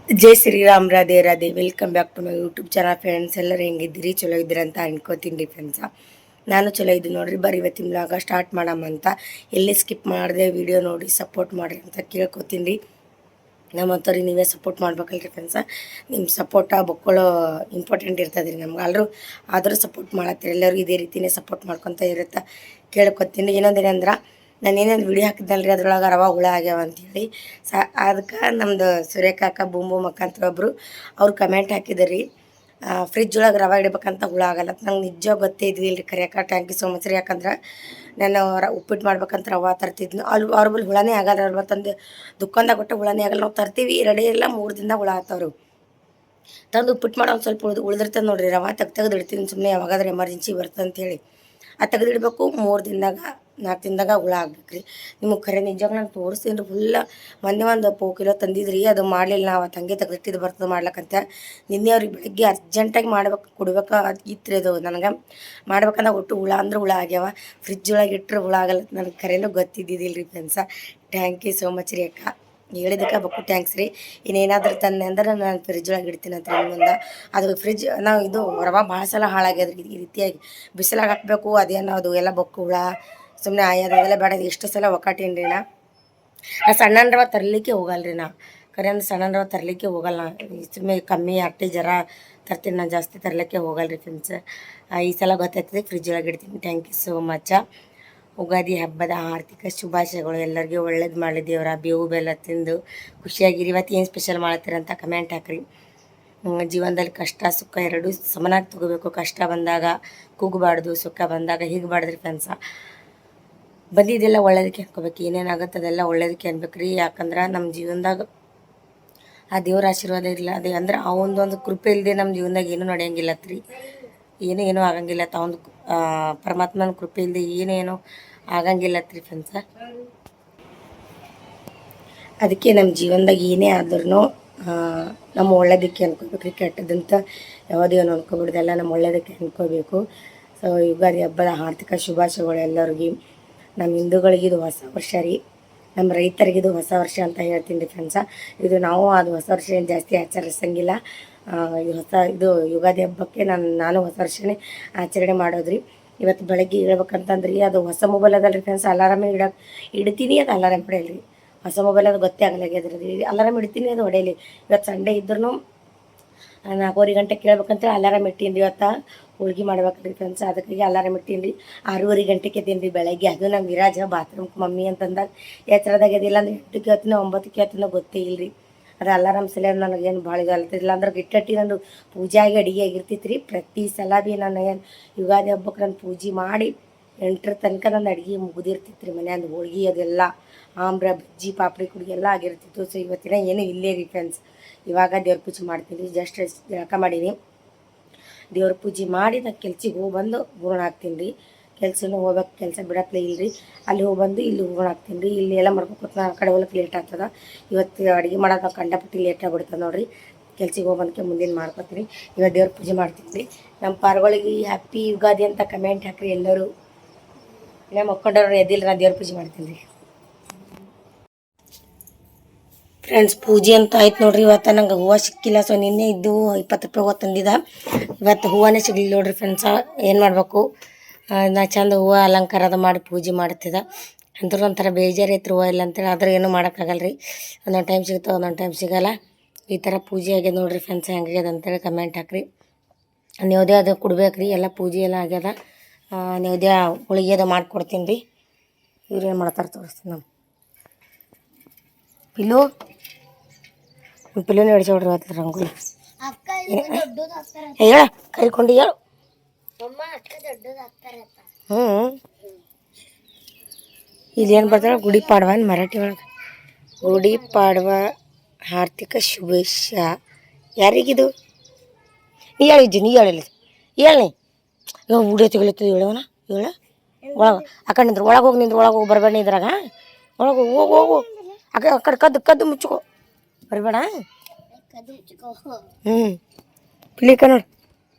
Jai Shriram, Radhe Radhe. Welcome back to my YouTube channel friends. ಎಲ್ಲರೂ ಹೆಂಗಿದ್ದೀರಿ? ಚಲೋ ಇದ್ದೀರಿ ಅಂತ ಅನ್ಕೋತೀನಿ ರೀ ಫ್ರೆಂಡ್ಸ. ನಾನು ಚಲೋ ಇದ್ದೀನಿ ನೋಡಿರಿ. ಬರ್ರಿ ಇವತ್ತಿನ ಬ್ಲಾಗ ಸ್ಟಾರ್ಟ್ ಮಾಡಮ್ಮಂತ. ಎಲ್ಲಿ ಸ್ಕಿಪ್ ಮಾಡಿದೆ ವಿಡಿಯೋ ನೋಡಿ ಸಪೋರ್ಟ್ ಮಾಡಿರಿ ಅಂತ ಕೇಳ್ಕೊತೀನಿ ರೀ. ನಮ್ಮಂಥವ್ರಿಗೆ ನೀವೇ ಸಪೋರ್ಟ್ ಮಾಡ್ಬೇಕಲ್ರಿ ಫ್ರೆಂಡ್ಸ. ನಿಮ್ಮ ಸಪೋರ್ಟ ಬಕ್ಕೊಳ್ಳೋ ಇಂಪಾರ್ಟೆಂಟ್ ಇರ್ತದೆ ರೀ ನಮ್ಗೆ. ಆದರೂ ಸಪೋರ್ಟ್ ಮಾಡತ್ತೀರಿ. ಎಲ್ಲರೂ ಇದೇ ರೀತಿಯೇ ಸಪೋರ್ಟ್ ಮಾಡ್ಕೊತ ಇರುತ್ತೆ ಕೇಳ್ಕೊತೀನಿ. ಇನ್ನೊಂದೇನೆಂದ್ರೆ ನಾನು ಏನೇನು ವಿಡಿಯೋ ಹಾಕಿದ್ದಲ್ರಿ ಅದ್ರೊಳಗೆ ರವೆ ಹುಳ ಆಗ್ಯಾವ ಅಂಥೇಳಿ ಅದಕ್ಕೆ ನಮ್ಮದು ಸುರೇಖಾಕ ಬೂಮು ಮಕ್ಕ ಅಂತ ಒಬ್ಬರು ಅವ್ರು ಕಮೆಂಟ್ ಹಾಕಿದ್ರಿ. ಫ್ರಿಜ್ ಒಳಗೆ ರವೆ ಇಡ್ಬೇಕಂತ ಹುಳ ಆಗಲ್ಲ. ನಂಗೆ ನಿಜ ಗೊತ್ತೇ ಇದ್ದಿಲ್ಲ ರೀ ಕರಿಯಕ್ಕ. ಥ್ಯಾಂಕ್ ಯು ಸೊ ಮಚ್ ರೀ. ಯಾಕಂದ್ರೆ ನಾನು ಉಪ್ಪಿಟ್ಟು ಮಾಡ್ಬೇಕಂತ ರವೆ ತರ್ತಿದ್ನು. ಅವ್ರ ಬಳಿ ಹುಳನೇ ಆಗಲ್ಲ. ರವೆ ತಂದು ದುಕಾನ್ದಾಗ ಕೊಟ್ಟು ಹುಳನೇ ಆಗಲ್ಲ. ನಾವು ತರ್ತೀವಿ 2 ಇಲ್ಲ 3 ದಿನದಾಗ ಹುಳ ಆಗ್ತಾವ್ರು. ತಂದು ಉಪ್ಪಿಟ್ಟು ಮಾಡೋ ಒಂದು ಸ್ವಲ್ಪ ಉಳಿದಿರ್ತದೆ ನೋಡಿರಿ. ರವೆ ತೆಗ್ದು ಇಡ್ತೀನಿ ಸುಮ್ಮನೆ ಯಾವಾಗಾದ್ರೂ ಎಮರ್ಜೆನ್ಸಿ ಬರ್ತದೆ ಅಂತೇಳಿ. ಅದು ತೆಗೆದಿಡ್ಬೇಕು. 3 ದಿನದಾಗ 4 ದಿನದಾಗ ಹುಳ ಆಗ್ಬೇಕು ರೀ. ನಿಮಗೆ ಖರೆ ನಿಜವಾಗ ನಾನು ತೋರಿಸ್ತೀನಿ ರೀ. ಫುಲ್ಲ ಮೊನ್ನೆ ಒಂದು 1 ಕಿಲೋ ತಂದಿದ್ರಿ. ಅದು ಮಾಡಲಿಲ್ಲ. ನಾವು ತಂಗೆ ತೆಗೆದಿಟ್ಟಿದ್ದು ಬರ್ತದೆ ಮಾಡ್ಲಕ್ಕಂತ. ನಿನ್ನೆ ಅವ್ರಿಗೆ ಬೆಳಗ್ಗೆ ಅರ್ಜೆಂಟಾಗಿ ಕೊಡ್ಬೇಕು ಇತ್ತು ಅದು. ನನಗೆ ಮಾಡ್ಬೇಕಂದ್ರೆ ಒಟ್ಟು ಹುಳ ಅಂದ್ರೆ ಹುಳ ಆಗ್ಯಾವ. ಫ್ರಿಜ್ ಒಳಗೆ ಇಟ್ಟರೆ ಹುಳ ಆಗಲ್ಲ. ನನಗೆ ಖರೇನೂ ಗೊತ್ತಿದ್ದಿದ್ದಿಲ್ಲ ರೀ friends. Thank you so much ರೀ ಅಕ್ಕ. ಹೇಳಿದ್ದಕ್ಕೆ ಬಕ್ಕು ಥ್ಯಾಂಕ್ಸ್ ರೀ. ಇನ್ನೇನಾದ್ರೂ ತಂದೆ ಅಂದ್ರೆ ನಾನು ಫ್ರಿಜ್ ಒಳಗೆ ಇಡ್ತೀನಿ ಅಂತ ಮುಂದೆ. ಅದು ಫ್ರಿಜ್ ನಾವು ಇದು ರವೆ ಭಾಳ ಸಲ ಹಾಳಾಗ್ಯದ್ರಿ. ಈ ರೀತಿಯಾಗಿ ಬಿಸಿಲಾಗ ಹಾಕಬೇಕು. ಅದೇನೋ ಅದು ಎಲ್ಲ ಬೊಕ್ಕು ಹುಳ ಸುಮ್ಮನೆ ಆಯೋದೆಲ್ಲ ಬೇಡ. ಎಷ್ಟು ಸಲ ಒಕ್ಕಾಟೀನಿ ರೀ ನಾ ಸಣ್ಣ ರವೆ ತರಲಿಕ್ಕೆ ಹೋಗಲ್ಲ ರೀ. ನಾ ಖರೆ ಅಂದ್ರೆ ಸಣ್ಣ ರವೆ ತರಲಿಕ್ಕೆ ಹೋಗಲ್ಲ. ಸುಮ್ಮನೆ ಕಮ್ಮಿ ಅಟ್ಟಿ ಜರ ತರ್ತೀನಿ. ನಾನು ಜಾಸ್ತಿ ತರಲಿಕ್ಕೆ ಹೋಗಲ್ಲ ರೀ ಫ್ರೆಂಡ್ಸ್. ಈ ಸಲ ಗೊತ್ತಾಗ್ತದೆ ಫ್ರಿಜ್ ಒಳಗೆ ಇಡ್ತೀನಿ. Thank you so much. Ugadi ಹಬ್ಬದ ಆರ್ಥಿಕ ಶುಭಾಶಯಗಳು. ಎಲ್ಲರಿಗೂ ಒಳ್ಳೇದು ಮಾಡಲಿ ದೇವರ. ಬೇವು ಬೆಲ್ಲ ತಿಂದು ಖುಷಿಯಾಗಿರಿ. ಇವತ್ತು ಏನು ಸ್ಪೆಷಲ್ ಮಾಡ್ತೀರಂತ ಕಮೆಂಟ್ ಹಾಕ್ರಿ. ಜೀವನದಲ್ಲಿ ಕಷ್ಟ ಸುಖ ಎರಡೂ ಸಮನಾಗಿ ತಗೋಬೇಕು. ಕಷ್ಟ ಬಂದಾಗ ಕೂಗಬಾರ್ದು, ಸುಖ ಬಂದಾಗ ಹೀಗಬಾರ್ದ್ರಿ ಫ್ರೆಂಡ್ಸ. ಬಂದಿದ್ದೆಲ್ಲ ಒಳ್ಳೇದಕ್ಕೆ ಅನ್ಕೋಬೇಕು. ಏನೇನಾಗುತ್ತೆ ಅದೆಲ್ಲ ಒಳ್ಳೇದಕ್ಕೆ ಅನ್ಬೇಕು ರೀ. ಯಾಕಂದ್ರೆ ನಮ್ಮ ಜೀವನದಾಗ ಆ ದೇವ್ರ ಆಶೀರ್ವಾದ ಇಲ್ಲ. ಅದೇ ಅಂದ್ರೆ ಆ ಒಂದು ಕೃಪೆ ಇಲ್ಲದೆ ನಮ್ಮ ಜೀವನದಾಗ ಏನೂ ನಡೆಯಂಗಿಲ್ಲತ್ರಿ. ಏನೂ ಆಗಂಗಿಲ್ಲ. ಒಂದು ಪರಮಾತ್ಮನ ಕೃಪೆ ಇಲ್ಲದೆ ಏನೇನೋ ಆಗಂಗಿಲ್ಲತ್ರಿ ಫ್ರೆಂಡ್ಸ. ಅದಕ್ಕೆ ನಮ್ಮ ಜೀವನದಾಗ ಏನೇ ಆದ್ರೂ ನಮ್ಮ ಒಳ್ಳೇದಕ್ಕೆ ಅನ್ಕೋಬೇಕು ರೀ. ಕೆಟ್ಟದಂತ ಯಾವುದೇನು ಅನ್ಕೋಬಿಡ್ದು. ಎಲ್ಲ ನಮ್ಮ ಒಳ್ಳೇದಕ್ಕೆ ಅನ್ಕೋಬೇಕು. ಸೊ ಯುಗಾದಿ ಹಬ್ಬದ ಆರ್ಥಿಕ ಶುಭಾಶಯಗಳು ಎಲ್ಲರಿಗೂ. ನಮ್ಮ ಹಿಂದೂಗಳಿಗೆ ಇದು ಹೊಸ ವರ್ಷ ರೀ. ನಮ್ಮ ರೈತರಿಗಿದು ಹೊಸ ವರ್ಷ ಅಂತ ಹೇಳ್ತೀನಿ ರೀ ಫ್ರೆಂಡ್ಸ. ಇದು ನಾವು ಅದು ಹೊಸ ವರ್ಷ ಏನು ಜಾಸ್ತಿ ಆಚರಿಸಂಗಿಲ್ಲ. ಇದು ಯುಗಾದಿ ಹಬ್ಬಕ್ಕೆ ನಾನು ಹೊಸ ವರ್ಷನೇ ಆಚರಣೆ ಮಾಡೋದ್ರಿ. ಇವತ್ತು ಬೆಳಗ್ಗೆ ಹೇಳ್ಬೇಕಂತಂದ್ರಿ ಅದು ಹೊಸ ಮೊಬೈಲ್ ಅದಲ್ಲ ರೀ ಫ್ರೆಂಡ್ಸ್. ಅಲಾರಾಮೇ ಇಡ್ತೀನಿ, ಅದು ಅಲಾರಾಮ್ ಹೊಡೆಯಲ್ಲ ರೀ. ಹೊಸ ಮೊಬೈಲ್ ಅದು ಗೊತ್ತೇ ಆಗಲಾಗ್ಯದ್ರಿ. ಅಲಾರಾಮ್ ಇಡ್ತೀನಿ, ಅದು ಹೊಡೆಯಲಿ. ಇವತ್ತು ಸಂಡೇ ಇದ್ರೂ 4 ಗಂಟೆ ಕೇಳ್ಬೇಕಂತೇಳಿ ಅಲಾರಾಮ್ ಇಟ್ಟೀನಿ. ಇವತ್ತು ಹೋಳ್ಗೆ ಮಾಡ್ಬೇಕ್ರಿ ಫ್ರೆಂಡ್ಸ್. ಅದಕ್ಕಾಗಿ ಅಲಾರಾಮ್ ಇಟ್ಟೀನಿ ರೀ. 6:30 ಗಂಟೆಗೆ ಎದ್ದೀನಿ ರೀ ಬೆಳಗ್ಗೆ. ಅದು ನಮ್ಮ ವಿರಾಜ ಬಾತ್ರೂಮ್ಗೆ ಮಮ್ಮಿ ಅಂತಂದಾಗ ಎಚ್ಚರದಾಗ ಎದ್ದಿಲ್ಲ ಅಂದ್ರೆ 8ಕ್ಕೆ ಹೇಳ್ತೀನೋ 9ಕ್ಕೆ ಹೇಳ್ತೀನೋ ಗೊತ್ತೇ ಇಲ್ಲ ರೀ. ಅದು ಅಲಾರಾಮ್ ಸಲ ನನಗೇನು ಭಾಳ ಇದಾಗ್ತಿಲ್ಲ. ಅಂದ್ರೆ ಗಿಟ್ಟಟ್ಟಿ ನಂದು ಪೂಜೆ ಆಗಿ ಅಡುಗೆ ಆಗಿರ್ತೈತೆ ರೀ. ಪ್ರತಿ ಸಲ ಭೀ ನಾನು ಏನು ಯುಗಾದಿ ಹಬ್ಬಕ್ಕೆ ನಾನು ಪೂಜೆ ಮಾಡಿ 8ರ ತನಕ ನನ್ನ ಅಡುಗೆ ಮುಗಿದಿರ್ತೈತೆ ರೀ. ಮನೆಯಂದು ಹೋಳ್ಗೆ ಅದೆಲ್ಲ ಆಮ್ರ ಬಜ್ಜಿ ಪಾಪಡಿ ಕುಡಿ ಎಲ್ಲ ಆಗಿರ್ತಿತ್ತು. ಸೊ ಇವತ್ತಿನ ಏನೂ ಇಲ್ಲೇ ರೀ ಫ್ರೆಂಡ್ಸ್. ಇವಾಗ ದೇವ್ರ ಪೂಜೆ ಮಾಡ್ತೀನಿ ರೀ. ಜಸ್ಟ್ ಜಳಕ ಮಾಡೀನಿ. ದೇವ್ರ ಪೂಜೆ ಮಾಡಿ ನಾನು ಕೆಲ್ಸಕ್ಕೆ ಹೋಗಿ ಬಂದು ಹೂರ್ಣ ಹಾಕ್ತೀನಿ ರೀ. ಕೆಲ್ಸನೂ ಹೋಗ್ಬೇಕು, ಕೆಲಸ ಬಿಡತ್ತಲೇ ಇಲ್ಲ ರೀ. ಅಲ್ಲಿ ಹೋಗಿ ಬಂದು ಇಲ್ಲಿ ಹೂರ್ಣ ಹಾಕ್ತೀನಿ ರೀ. ಇಲ್ಲಿ ಎಲ್ಲ ಮಾಡ್ಕೊತ ಆ ಕಡೆ ಹೋಗ್ಲಿಕ್ಕೆ ಲೇಟ್ ಆಗ್ತದೆ. ಇವತ್ತು ಅಡುಗೆ ಮಾಡೋಕೆ ಕಂಡಪಟ್ಟಿ ಲೇಟ್ ಆಗಿಬಿಡ್ತದೆ ನೋಡಿರಿ. ಕೆಲ್ಸಕ್ಕೆ ಹೋಗಿ ಬಂದಕ್ಕೆ ಮುಂದಿನ ಮಾಡ್ಕೊತೀನಿ. ಇವಾಗ ದೇವ್ರ ಪೂಜೆ ಮಾಡ್ತೀನಿ ರೀ. ನಮ್ಮ ಪಾರ್ಗಳಿಗೆ ಹ್ಯಾಪಿ ಯುಗಾದಿ ಅಂತ ಕಮೆಂಟ್ ಹಾಕಿರಿ ಎಲ್ಲರೂ. ಇಲ್ಲ ಮಕ್ಕೊಂಡವ್ರು ಎದ್ದಿಲ್ಲ, ನಾನು ದೇವ್ರ ಪೂಜೆ ಮಾಡ್ತೀನಿ ರೀ ಫ್ರೆಂಡ್ಸ್. ಪೂಜೆ ಅಂತ ಆಯ್ತು ನೋಡ್ರಿ. ಇವತ್ತು ನಂಗೆ ಹೂವು ಸಿಕ್ಕಿಲ್ಲ. ಸೊ ನಿನ್ನೆ ಇದ್ದು 20 ರೂಪಾಯಿ ಹೂವು ತಂದಿದ್ದ. ಇವತ್ತು ಹೂವನೇ ಸಿಗಲಿಲ್ಲ ನೋಡ್ರಿ ಫ್ರೆಂಡ್ಸ. ಏನು ಮಾಡಬೇಕು? ನಾ ಚಂದ ಹೂವು ಅಲಂಕಾರದ ಮಾಡಿ ಪೂಜೆ ಮಾಡ್ತಿದ್ದೆ. ಅಂದ್ರೂ ಒಂಥರ ಬೇಜಾರೈತ್ರಿ ಹೂವು ಇಲ್ಲ ಅಂತೇಳಿ. ಆದ್ರೆ ಏನೂ ಮಾಡೋಕ್ಕಾಗಲ್ಲ ರೀ. ಒಂದೊಂದು ಟೈಮ್ ಸಿಗ್ತಾವೆ, ಒಂದೊಂದು ಟೈಮ್ ಸಿಗೋಲ್ಲ. ಈ ಥರ ಪೂಜೆ ಆಗ್ಯದ ನೋಡ್ರಿ ಫ್ರೆಂಡ್ಸ್. ಹೆಂಗಾಗ್ಯದ ಅಂತೇಳಿ ಕಮೆಂಟ್ ಹಾಕ್ರಿ. ನೈವೇದ್ಯ ಅದು ಕೊಡ್ಬೇಕು ರೀ. ಎಲ್ಲ ಪೂಜೆ ಎಲ್ಲ ಆಗ್ಯದ. ನೈವೇದ್ಯ ಹೋಳಿಗೆ ಅದು ಮಾಡಿಕೊಡ್ತೀನಿ ರೀ. ಇವ್ರೇನು ಮಾಡ್ತಾರೆ ತೋರಿಸ್ತೀನಿ. ನಮ್ಮ ಪಿಲ್ಲು ಪಿಲ್ಲುನೇ ಹಿಡಿಸೋಡ್ರಿ ಇವತ್ತು ರಂಗೋಲಿ. ಹೇಳ ಕೈಕೊಂಡು ಹೇಳು. ಇದೇನು ಬರ್ತಾಳೆ? ಗುಡಿ ಪಾಡ್ವ ಮರಾಠಿ ಒಳಗೆ. ಗುಡಿ ಪಾಡ್ವ ಆರ್ಥಿಕ ಶುಭೇಚ್ಛ. ಯಾರಿಗಿದು? ನೀ ಹೇಳಿದ್ದಿ, ನೀ ಹೇಳಿಲ್ಲ. ಹೇಳಿ ಇವಾಗ ವಿಡಿಯೋ ತೆಗಿಲತ್ತದ. ಹೇಳವನ ಹೇಳ. ಒಳಗೆ ಆ ಕಡೆ ನಿಂದ್ರು. ಒಳಗೆ ಹೋಗಿ ನಿಂದ್ರು. ಒಳಗೆ ಹೋಗಿ ಬರಬೇಡ ಇದ್ರಾಗ. ಒಳಗೆ ಹೋಗು ಹೋಗು. ಆ ಕಡೆ ಕದ್ದು ಮುಚ್ಕೋ. ಬರಬೇಡ. ಪಿಲಿಕ ನೋಡಿ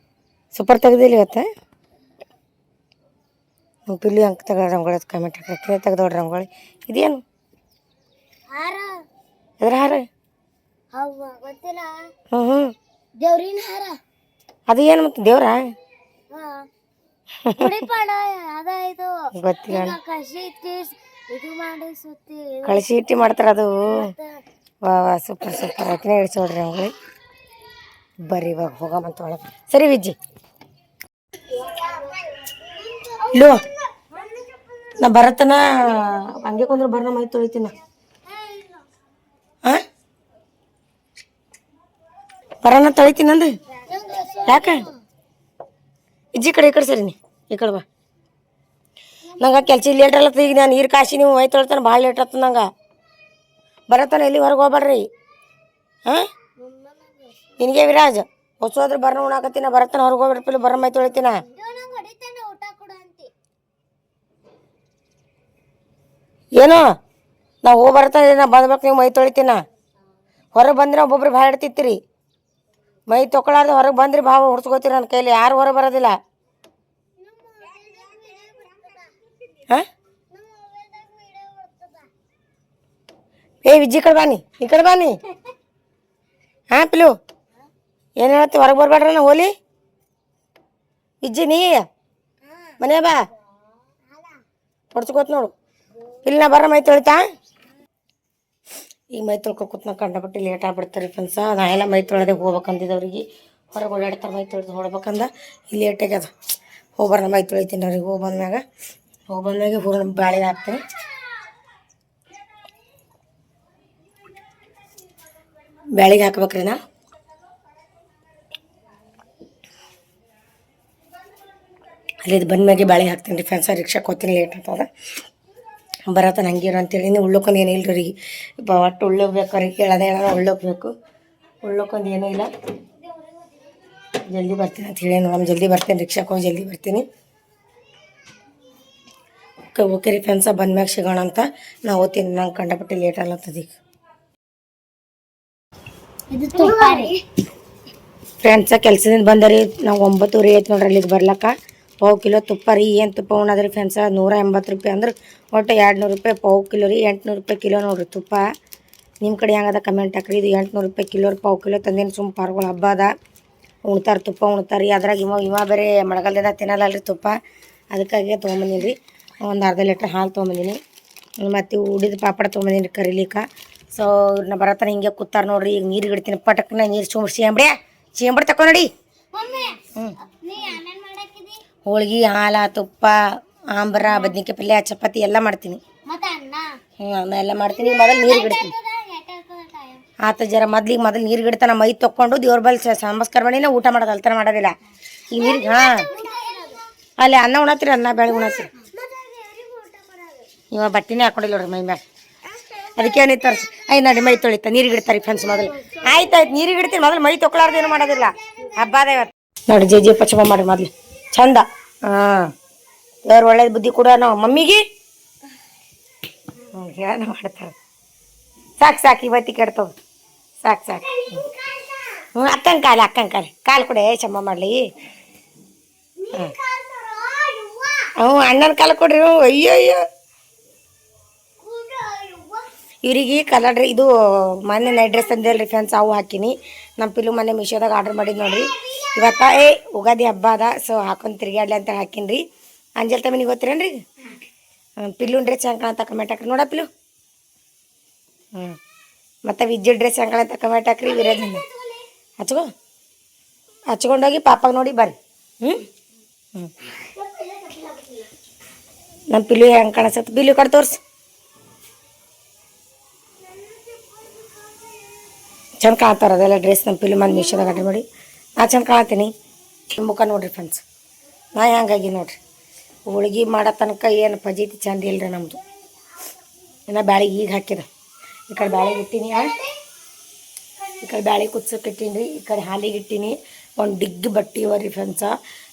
ಸೂಪರ್ ತೆಗ್ದಿಲ್ಲ ಇವತ್ತು. ಪಿಲ್ಲಿ ಅಂಕ ತಗೊಳ್ಳಿ ರಂಗೋಳಿ ಕಮೆಂಟ್ ಹಾಕಿ ತೆಗ್ದೋಡ್ರಿ ರಂಗೋಳಿ. ಇದೇನು ಎದ್ರ ಹಾರ ಹ್ಞೂ ಹ್ಞೂ ಅದು ಏನು ಮತ್ತೆ ದೇವ್ರ ಗೊತ್ತಿಲ್ಲ ಕಳಸಿ ಇಟ್ಟಿ ಮಾಡ್ತಾರ ಅದು. ವಾ ವಾ ಸೂಪರ್ ಸೂಪರ್ ಅಕ್ಕಿನೇ ಇಳಿಸಿ ನೋಡ್ರಿ ಅವ್ಗಳಿಗೆ. ಬರ್ರಿ ಇವಾಗ ಹೋಗಮಂತ ಒಳಗೆ. ಸರಿ ವಿಜ್ಜಿ ಇಲ್ಲೋ ನಾ ಬರತ್ತನ ಹಂಗೆ ಕೊಂದ್ರೆ ಬರ್ನ ಮೈ ತೊಳಿತೀನ. ಹಾಂ ಬರೋಣ ತೊಳಿತೀನಿ ಅಂದು ಯಾಕೆ ಇಜ್ಜಿ ಕಡೆ ಈ ಕಡೆ ಸರಿ ನೀ ಈ ಕಡೆ ಬಾ. ನಂಗೆ ಕೆಲ್ಸ ಲೇಟ್ ಆಗ್ಲತ್ತ. ಈಗ ನಾನು ನೀರು ಕಾಸಿ ನೀವು ಮೈ ತೊಳ್ತಾನೆ ಭಾಳ ಲೇಟ್ ಆಗ್ತದೆ ನಂಗೆ. ಬರತ್ತಾನೆ ಎಲ್ಲಿ ಹೊರಗೆ ಹೋಗ್ಬೇಡ್ರಿ. ಹಾಂ ನಿನಗೆ ವಿರಾಜ್ ಹೊಸೋದ್ರೆ ಬರ್ನ ಉಣಾಕತ್ತೀನ. ಬರತ್ತಾನೆ ಹೊರಗೆ ಹೋಗ್ಬಿಡ್ಪಿಲ್ಲ ಬರ ಮೈ ತೊಳಿತೀನ. ಏನೋ ನಾವು ಹೋಗಿ ಬರ್ತಾನೆ ನಾ ಬಂದ್ಬೇಕು ನೀವು ಮೈ ತೊಳಿತೀನ. ಹೊರಗೆ ಬಂದ್ರೆ ಒಬ್ಬೊಬ್ರು ಭಾಳ ಇಡ್ತಿತ್ತೀರಿ. ಮೈ ತೊಗೊಳಾರ್ದು ಹೊರಗೆ ಬಂದ್ರಿ ಭಾವ ಹೊಡ್ಸ್ಕೋತೀರಿ ನನ್ನ ಕೈಲಿ. ಯಾರು ಹೊರಗೆ ಬರೋದಿಲ್ಲ. ಹಾಂ ಏ ವಿಜ್ಜಿ ಕಡೆ ಬಾನಿ ಈ ಕಡೆ ಬಾನಿ. ಹಾಂ ಪಿಲು ಏನು ಹೇಳ್ತಿ ಹೊರಗೆ ಬರ್ಬೇಡ್ರ ನಾ ಹೋಲಿ. ವಿಜ್ಜಿ ನೀ ಮನೆ ಬಾ ಹೊಡ್ಸ್ಕೋತ ನೋಡು. ಇಲ್ಲಿ ನಾ ಬರ ಮೈ ತೊಳಿತಾ. ಈಗ ಮೈ ತೊಳ್ಕೊತ ನಾ ಕಂಡಪಟ್ಟು ಲೇಟ್ ಆಗ್ಬಿಡ್ತಾರೆ ಫ್ರೆಂಡ್ಸ. ನಾ ಎಲ್ಲ ಮೈ ತೊಳೆದೆ ಹೋಗ್ಬೇಕಂದಿದ್ದವ್ರಿಗೆ ಹೊರಗೆ ಓಡಾಡ್ತಾರೆ ಮೈ ತೊಳೆದು ಹೊಡ್ಬೇಕಂದ ಇಲ್ಲಿ ಲೇಟ್ ಆಗ್ಯದ. ಹೋಗ್ಬಾರ ಮೈ ತೊಳಿತೀನಿ ಅವ್ರಿಗೆ. ಹೋಗಿ ಬಂದ್ಮ್ಯಾಗೆ ಹೂರ್ಣ ಬ್ಯಾಳಿಗೆ ಹಾಕ್ತೀನಿ. ಬ್ಯಾಳಿಗೆ ಹಾಕ್ಬೇಕ್ರಿ ನಾ. ಅಲ್ಲಿ ಬಂದ್ಮ್ಯಾಗೆ ಬ್ಯಾಳಿಗೆ ಹಾಕ್ತೀನಿ ರೀ ಫ್ರೆಂಡ್ಸ. ರಿಕ್ಷಾಕ್ಕೆ ಹೋಗ್ತೀನಿ ಲೇಟ್ ಆಗ್ತದ. ಬರತ್ತಾನ ಹಂಗಿರೋ ಅಂತೇಳಿ ಉಳ್ಳೋಕೊಂದು ಏನೂ ಇಲ್ಲ ರೀ. ಒಟ್ಟು ಉಳ್ಳೋಗ್ಬೇಕು ಕೇಳೋದೇ ಹೇಳೋಣ. ಉಳ್ಳೋಕೊಂದು ಏನೂ ಇಲ್ಲ. ಜಲ್ದಿ ಬರ್ತೀನಿ ಅಂತ ಹೇಳಿ ನೋಡಮ್ಮ. ಜಲ್ದಿ ಬರ್ತೀನಿ ರಿಕ್ಷಾಕ್ಕೆ ಹೋಗಿ ಜಲ್ದಿ ಬರ್ತೀನಿ. ಓಕೆ ರೀ ಫ್ರೆಂಡ್ಸ ಬಂದ್ಮ್ಯಾಗ ಸಿಗೋಣ ಅಂತ. ನಾ ಓದ್ತೀನಿ. ನಂಗೆ ಕಂಡಪಟ್ಟು ಲೇಟ್ ಆಗ್ಲತ್ತದ ಈಗ. ಫ್ರೆಂಡ್ಸ ಕೆಲಸದಿಂದ ಬಂದರಿ. ನಾವು 9:30 ಆಯ್ತು ನೋಡ್ರಿ ಅಲ್ಲಿಗೆ ಬರ್ಲಕ್ಕ. ಪಾವು ಕಿಲೋ ತುಪ್ಪ ರೀ. ಏನು ತುಪ್ಪ ಉಣ್ಣದ್ರಿ ಫ್ರೆಂಡ್ಸ. 180 ರೂಪಾಯಿ ಅಂದ್ರೆ ಒಟ್ಟು 200 ರೂಪಾಯಿ ಪಾವು ಕಿಲೋ ರೀ. 800 ರೂಪಾಯಿ ಕಿಲೋ ನೋಡ್ರಿ ತುಪ್ಪ. ನಿಮ್ಮ ಕಡೆ ಹೆಂಗದ ಕಮೆಂಟ್ ಹಾಕ್ರಿ. ಇದು 800 ರೂಪಾಯಿ ಕಿಲೋ ಪಾವು ಕಿಲೋ ತಂದೇನು. ಸುಮ್ಮ ಪಾರ್ಗಳು ಹಬ್ಬ ಅದ ಉಣ್ತಾರೆ ತುಪ್ಪ ಉಣ್ತಾರೆ ರೀ. ಅದ್ರಾಗ ಇವ ಬೇರೆ ಮಳೆಗಾಲದಿಂದ ತಿನ್ನಲ್ಲಲ್ರಿ ತುಪ್ಪ. ಅದಕ್ಕಾಗಿ ತೊಗೊಂಬಂದೀನಿ ರೀ. ಒಂದು ಅರ್ಧ ಲೀಟ್ರ್ ಹಾಲು ತೊಗೊಂಬಂದೀನಿ. ಮತ್ತು ಉಡಿದ ಪಾಪಡ ತೊಗೊಂಬಂದೀನಿ ಕರಿಲಿಕ್ಕೆ. ಸೊ ಇವ್ರನ್ನ ಬರತ್ತಾನೆ ಹಿಂಗೆ ಕೂತಾರೆ ನೋಡ್ರಿ. ಈಗ ನೀರು ಇಡ್ತೀನಿ ಪಟಕ್ನ ನೀರು ಚೇಂಬಡಿ ತಕೊ ನೋಡಿ. ಹೋಳ್ಗೆ ಹಾಲು ತುಪ್ಪ ಆಂಬ್ರ ಬದ್ನಿಕಾಯಿ ಪಲ್ಯ ಚಪಾತಿ ಎಲ್ಲ ಮಾಡ್ತೀನಿ. ಎಲ್ಲ ಮಾಡ್ತೀನಿ. ಮೊದಲು ನೀರು ಗಿಡ್ತೀನಿ ಆತ ಜರ ಮೊದಲು ನೀರು ಗಿಡ್ತಾನ. ಮೈ ತೊಗೊಂಡು ದೇವ್ರ ಬಲ್ಲಿ ನಮಸ್ಕಾರ ಮಾಡಿ ಊಟ ಮಾಡೋದು. ಅಲ್ತರ ಮಾಡೋದಿಲ್ಲ ಈಗ ನೀರು. ಹಾಂ ಅಲ್ಲಿ ಅನ್ನ ಉಣತ್ತೀರಿ. ಅನ್ನ ಬೇಳೆ ಉಣತ್ತೀರಿ. ಇವಾಗ ಬಟ್ಟೆನೇ ಹಾಕೊಂಡಿಲ್ಲ ನೋಡ್ರಿ ಮೈ ಮ್ಯಾಗ. ಅದಕ್ಕೆ ಏನಿತ್ತು ತರಿಸಿ ನಡಿ ಮೈ ತೊಳಿತ ನೀರು ಗಿಡ್ತಾರೆ ಫ್ರೆಂಡ್ಸ್. ಮೊದಲು ಆಯ್ತು ನೀರಿಗೆ ಇಡ್ತೀನಿ. ಮೊದಲು ಮೈ ತೊಗೊಳಾರ್ದೇನು ಮಾಡೋದಿಲ್ಲ. ಹಬ್ಬದ ಇವತ್ತು ನೋಡಿ. ಜೆ ಪಚ್ಚಮ ಮಾಡಿ ಮೊದಲು ಚಂದ. ಹಾಂ ದೇವ್ರು ಒಳ್ಳೇದು ಬುದ್ಧಿ ಕೂಡ ನಾವು ಮಮ್ಮಿಗೆ ಹೇಳ ಮಾಡ್ತಾರೆ. ಸಾಕು ಇವತ್ತಿ ಕೆಡ್ತದ. ಸಾಕು ಅಕ್ಕನ ಕಾಲು ಕೂಡ ಚಮ್ಮ ಮಾಡಲಿ. ಅಣ್ಣನ ಕಾಲು ಕೊಡ್ರಿ. ಅಯ್ಯೋ ಇವ್ರಿಗೆ ಕಲರ್ ಇದು ಮೊನ್ನೆ ನೈಟ್ ಡ್ರೆಸ್ ತಂದಿಲ್ಲ ರೀ ಫ್ರೆಂಡ್ಸ್. ಅವು ಹಾಕಿನಿ. ನಮ್ಮ ಪಿಲ್ಲು ಮೊನ್ನೆ ಮೀಶೋದಾಗ ಆರ್ಡ್ರ್ ಮಾಡಿದ್ದು ನೋಡಿರಿ. ಇವತ್ತ ಉಗಾದಿ ಹಬ್ಬ ಅದ. ಸೊ ಹಾಕೊಂಡು ತಿರ್ಗಾಡ್ಲಿ ಅಂತ ಹಾಕಿನಿ ರೀ. ಅಂಜಲ್ ತಮ್ಮನಿಗೆ ಗೊತ್ತಿರೇನು ರೀ. ಪಿಲ್ಲು ಡ್ರೆಸ್ ಹೆಂಗೆ ಕಾಣಂತ ಕಮೆಂಟ್ ಹಾಕ್ರಿ ನೋಡ ಪಿಲ್ಲು. ಮತ್ತು ವಿಜ್ಜಿ ಡ್ರೆಸ್ ಹೆಂಗೆ ಕಾಣಂತ ಕಮೆಂಟ್ ಹಾಕ್ರಿ. ವಿರಾಜ್ ಹಚ್ಕೊಂಡೋಗಿ ಪಾಪಾಗ ನೋಡಿ ಬರ್ರಿ. ನಮ್ಮ ಪಿಲ್ಲು ಹೆಂಗೆ ಕಾಣಿಸತ್ತೆ. ಪಿಲ್ಲು ಕಡೆ ತೋರಿಸಿ. ಚಂದ ಕಾಣ್ತಾರೆ ಅದೆಲ್ಲ ಡ್ರೆಸ್. ನಮ್ಮ ಪಿಲ್ಲು ಮಂದಿ ಮೀಶೋದಾಗ ಆರ್ಡ್ರ್ ಮಾಡಿ. ನಾ ಚಂದ ಕಾಣತ್ತೀನಿ. ಮುಖ ನೋಡಿರಿ ಫ್ರೆಂಡ್ಸ್. ನಾ ಹೆಂಗಾಗಿ ನೋಡಿರಿ. ಹೋಳ್ಗೆ ಮಾಡೋ ತನಕ ಏನು ಪಜೀತಿ ಚಂದ ಇಲ್ಲರಿ ನಮ್ಮದು. ಇನ್ನು ಬ್ಯಾಳಿಗೆ ಈಗ ಹಾಕಿದ. ಈ ಕಡೆ ಬ್ಯಾಳಿಗೆ ಇಟ್ಟೀನಿ. ಈ ಕಡೆ ಬ್ಯಾಳಿ ಕುದ್ಸಕ್ಕೆ ಇಟ್ಟೀನಿ ರೀ. ಈ ಕಡೆ ಹಾಲಿಗೆ ಇಟ್ಟೀನಿ. ಒಂದು ಡಿಗ್ ಬಟ್ಟೆ ಇವ ರೀ ಫ್ರೆಂಡ್ಸ.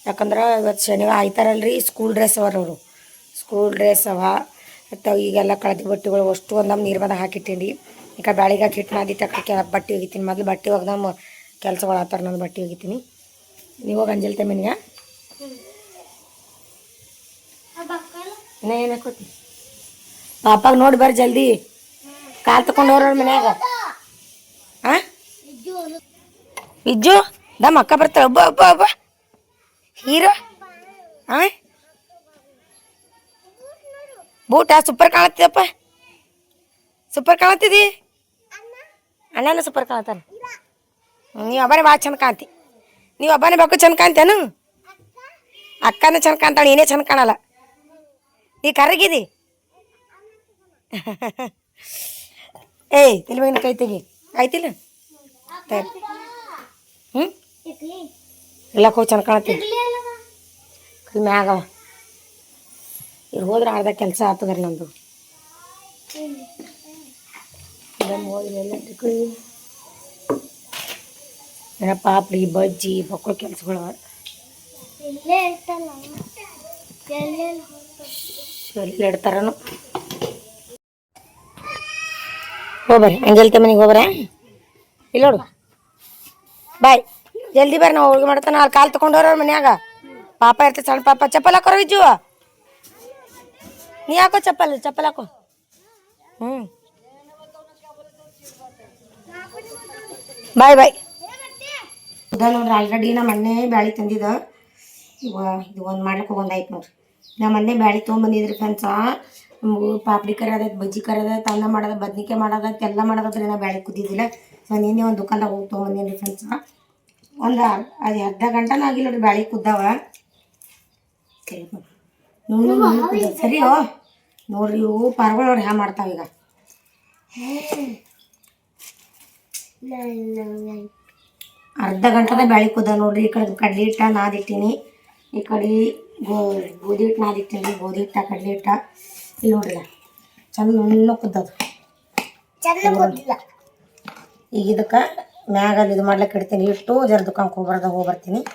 ಯಾಕಂದ್ರೆ ಇವತ್ತು ಶನಿವಾರ ಆಯ್ತಾರಲ್ರಿ. ಸ್ಕೂಲ್ ಡ್ರೆಸ್ ಅವರು ಸ್ಕೂಲ್ ಡ್ರೆಸ್ ಮತ್ತು ಈಗೆಲ್ಲ ಕಳೆದ ಬಟ್ಟೆಗಳು ಅಷ್ಟು ಒಂದಮ್ಮ ನೀರು ಬಂದಾಗ ಹಾಕಿಟ್ಟೀನಿ ರೀ. ಈ ಕಡೆ ಬ್ಯಾಳಿಗೆ ಹಾಕಿ ಹಿಟ್ಟು ನಾದಿ ತಕ್ಕಕ್ಕೆ ಬಟ್ಟೆ ಒಗಿತೀನಿ. ಮೊದಲು ಬಟ್ಟೆ ಒಗ್ದಮ್ಮ ಕೆಲಸಗಳು ಆತರ. ನಾನು ಬಟ್ಟೆ ಒಗಿತೀನಿ. ನೀವು ಅಂಜಲ್ ತಮ್ಮನಿಗೆ ಇನ್ನ ಏನು ಹಾಕೋತಿ. ಪಾಪಾಗ ನೋಡಿ ಬರ್ರಿ ಜಲ್ದಿ. ಕಾಲು ತಗೊಂಡು ಹೋಗ್ರ ಮನ್ಯಾಗ. ಹಾಂ ವಿಜ್ಜು ನಮ್ಮ ಅಕ್ಕ ಬರ್ತಾಳೆ ಒಬ್ಬ ಒಬ್ಬ ಒಬ್ಬ ಹೀರೋ ಆ ಬೂಟ ಸೂಪರ್ ಕಾಣತ್ತಿದಪ್ಪ ಸೂಪರ್ ಕಾಣತ್ತಿದಿ ಅಣ್ಣನ ಸೂಪರ್ ಕಾಣತ್ತಾನ ನೀವು ಒಬ್ಬನೇ ಭಾಳ ಚಂದ ಕಾಣ್ತಿ ನೀವು ಒಬ್ಬನೇ ಬೇಕು ಚಂದ ಕಾಣ್ತೇನು ಅಕ್ಕನ ಚಂದ ಕಾಣ್ತಾಳೆ ನೀನೇ ಚಂದ ಕಾಣಲ್ಲ ನೀ ಕರಗಿದಿ ಏಯ್ ತಿಲ್ಬೇಗಿನ ಕೈ ತೆಗಿ ಆಯ್ತಿಲ್ಲ ಹ್ಞೂ ಎಲ್ಲ ಹೋಗಿ ಚಂದ ಕಾಣತ್ತೀನಿ ಕೈ ಮ್ಯಾಗವ ಇಲ್ಲಿ ಹೋದ್ರೆ ಅರ್ಧ ಕೆಲಸ ಆಗ್ತದ್ರಿ ನಮ್ಮದು ಏನ ಪಾಪಡಿ ಬಜ್ಜಿ ಬಕ್ಕಳ ಕೆಲಸಗಳು ಎಲ್ಲಿ ಇಡ್ತಾರನು ಹೋಗ್ಬರ್ರಿ ಅಂಜಲ್ತೆ ಮನೆಗೆ ಹೋಗ್ಬರ ಇಲ್ಲ ನೋಡು ಬಾಯ್ ಜಲ್ದಿ ಬರ್ರಿ ನಾವು ಹೋಗಿ ಮಾಡ್ತಾನ ಅಲ್ಲಿ ಕಾಲು ತೊಗೊಂಡು ಹೋರ ಮನ್ಯಾಗ ಪಾಪ ಇರ್ತದೆ ಸಣ್ಣ ಪಾಪ ಚಪ್ಪಲ್ ಹಾಕೋರ ವಿಜ್ಜು ನೀ ಹಾಕೋ ಚಪ್ಪಲ್ ಹಾಕೋ ಹ್ಞೂ ಬಾಯ್ ಬಾಯ್ ಇದ ನೋಡ್ರಿ ಆಲ್ರೆಡಿ ನಾ ಮೊನ್ನೆ ಬ್ಯಾಳಿ ತಂದಿದ್ದ ಇದು ಒಂದು ಮಾಡ್ಲಿಕ್ಕೆ ಒಂದಾಯ್ತು ನೋಡ್ರಿ ನಾ ಮೊನ್ನೆ ಬ್ಯಾಳಿ ತೊಗೊಂಬಂದಿದ್ರಿ ಫ್ರೆಂಡ್ಸ ನಮಗೂ ಪಾಪಡಿ ಕರಿ ಅದೈತೆ ಬಜ್ಜಿ ಕರಿ ಅದೈತೆ ಅನ್ನ ಮಾಡೋದು ಬದ್ನಿಕಾಯಿ ಮಾಡೋದೈತೆ ಎಲ್ಲ ಮಾಡೋದ್ರಿ ನಾ ಬ್ಯಾಳಿ ಕುದ್ದಿದ್ದಿಲ್ಲ ಸೊ ನಿನ್ನೆ ಒಂದು ದುಕಾನ್ದಾಗ ಹೋಗಿ ತೊಗೊಂಬಂದಿನಿ ಫ್ರೆಂಡ್ಸ ಒಂದು ಅದು ಅರ್ಧ ಗಂಟೆನೂ ಆಗಿಲ್ಲ ನೋಡ್ರಿ ಬ್ಯಾಳಿ ಕುದ್ದಾವ ಸರಿ ಕುದ್ದ ಸರಿಯೋ ನೋಡ್ರಿ ಇವು ಪಾರ್ಗಳು ನೋಡ್ರಿ ಹ್ಯಾ ಮಾಡ್ತಾವ ಈಗ ಅರ್ಧ ಗಂಟೆದ ಬ್ಯಾಳಿ ಕುದ್ದ ನೋಡ್ರಿ ಈ ಕಡೆ ಕಡ್ಲಿ ಹಿಟ್ಟ ನಾದಿಟ್ಟಿನಿ ಈ ಕಡೆ ಗೋಧಿ ಹಿಟ್ಟು ನಾದಿಟ್ಟಿನಿ ಗೋಧಿ ಹಿಟ್ಟ ಕಡ್ಲಿ ಹಿಟ್ಟ ಇಲ್ಲಿ ನೋಡ್ರಿ ಚಂದ ನುಣ್ಣು ಕುದ್ದದು ಈಗ ಇದಕ್ಕೆ ಮ್ಯಾಗಲ್ಲಿ ಇದು ಮಾಡ್ಲಿಕ್ಕೆ ಇಡ್ತೀನಿ ಇಟ್ಟು ಜರ ದುಕಾನ್ಗೆ ಹೋಗ್ಬರ್ತೀನಿ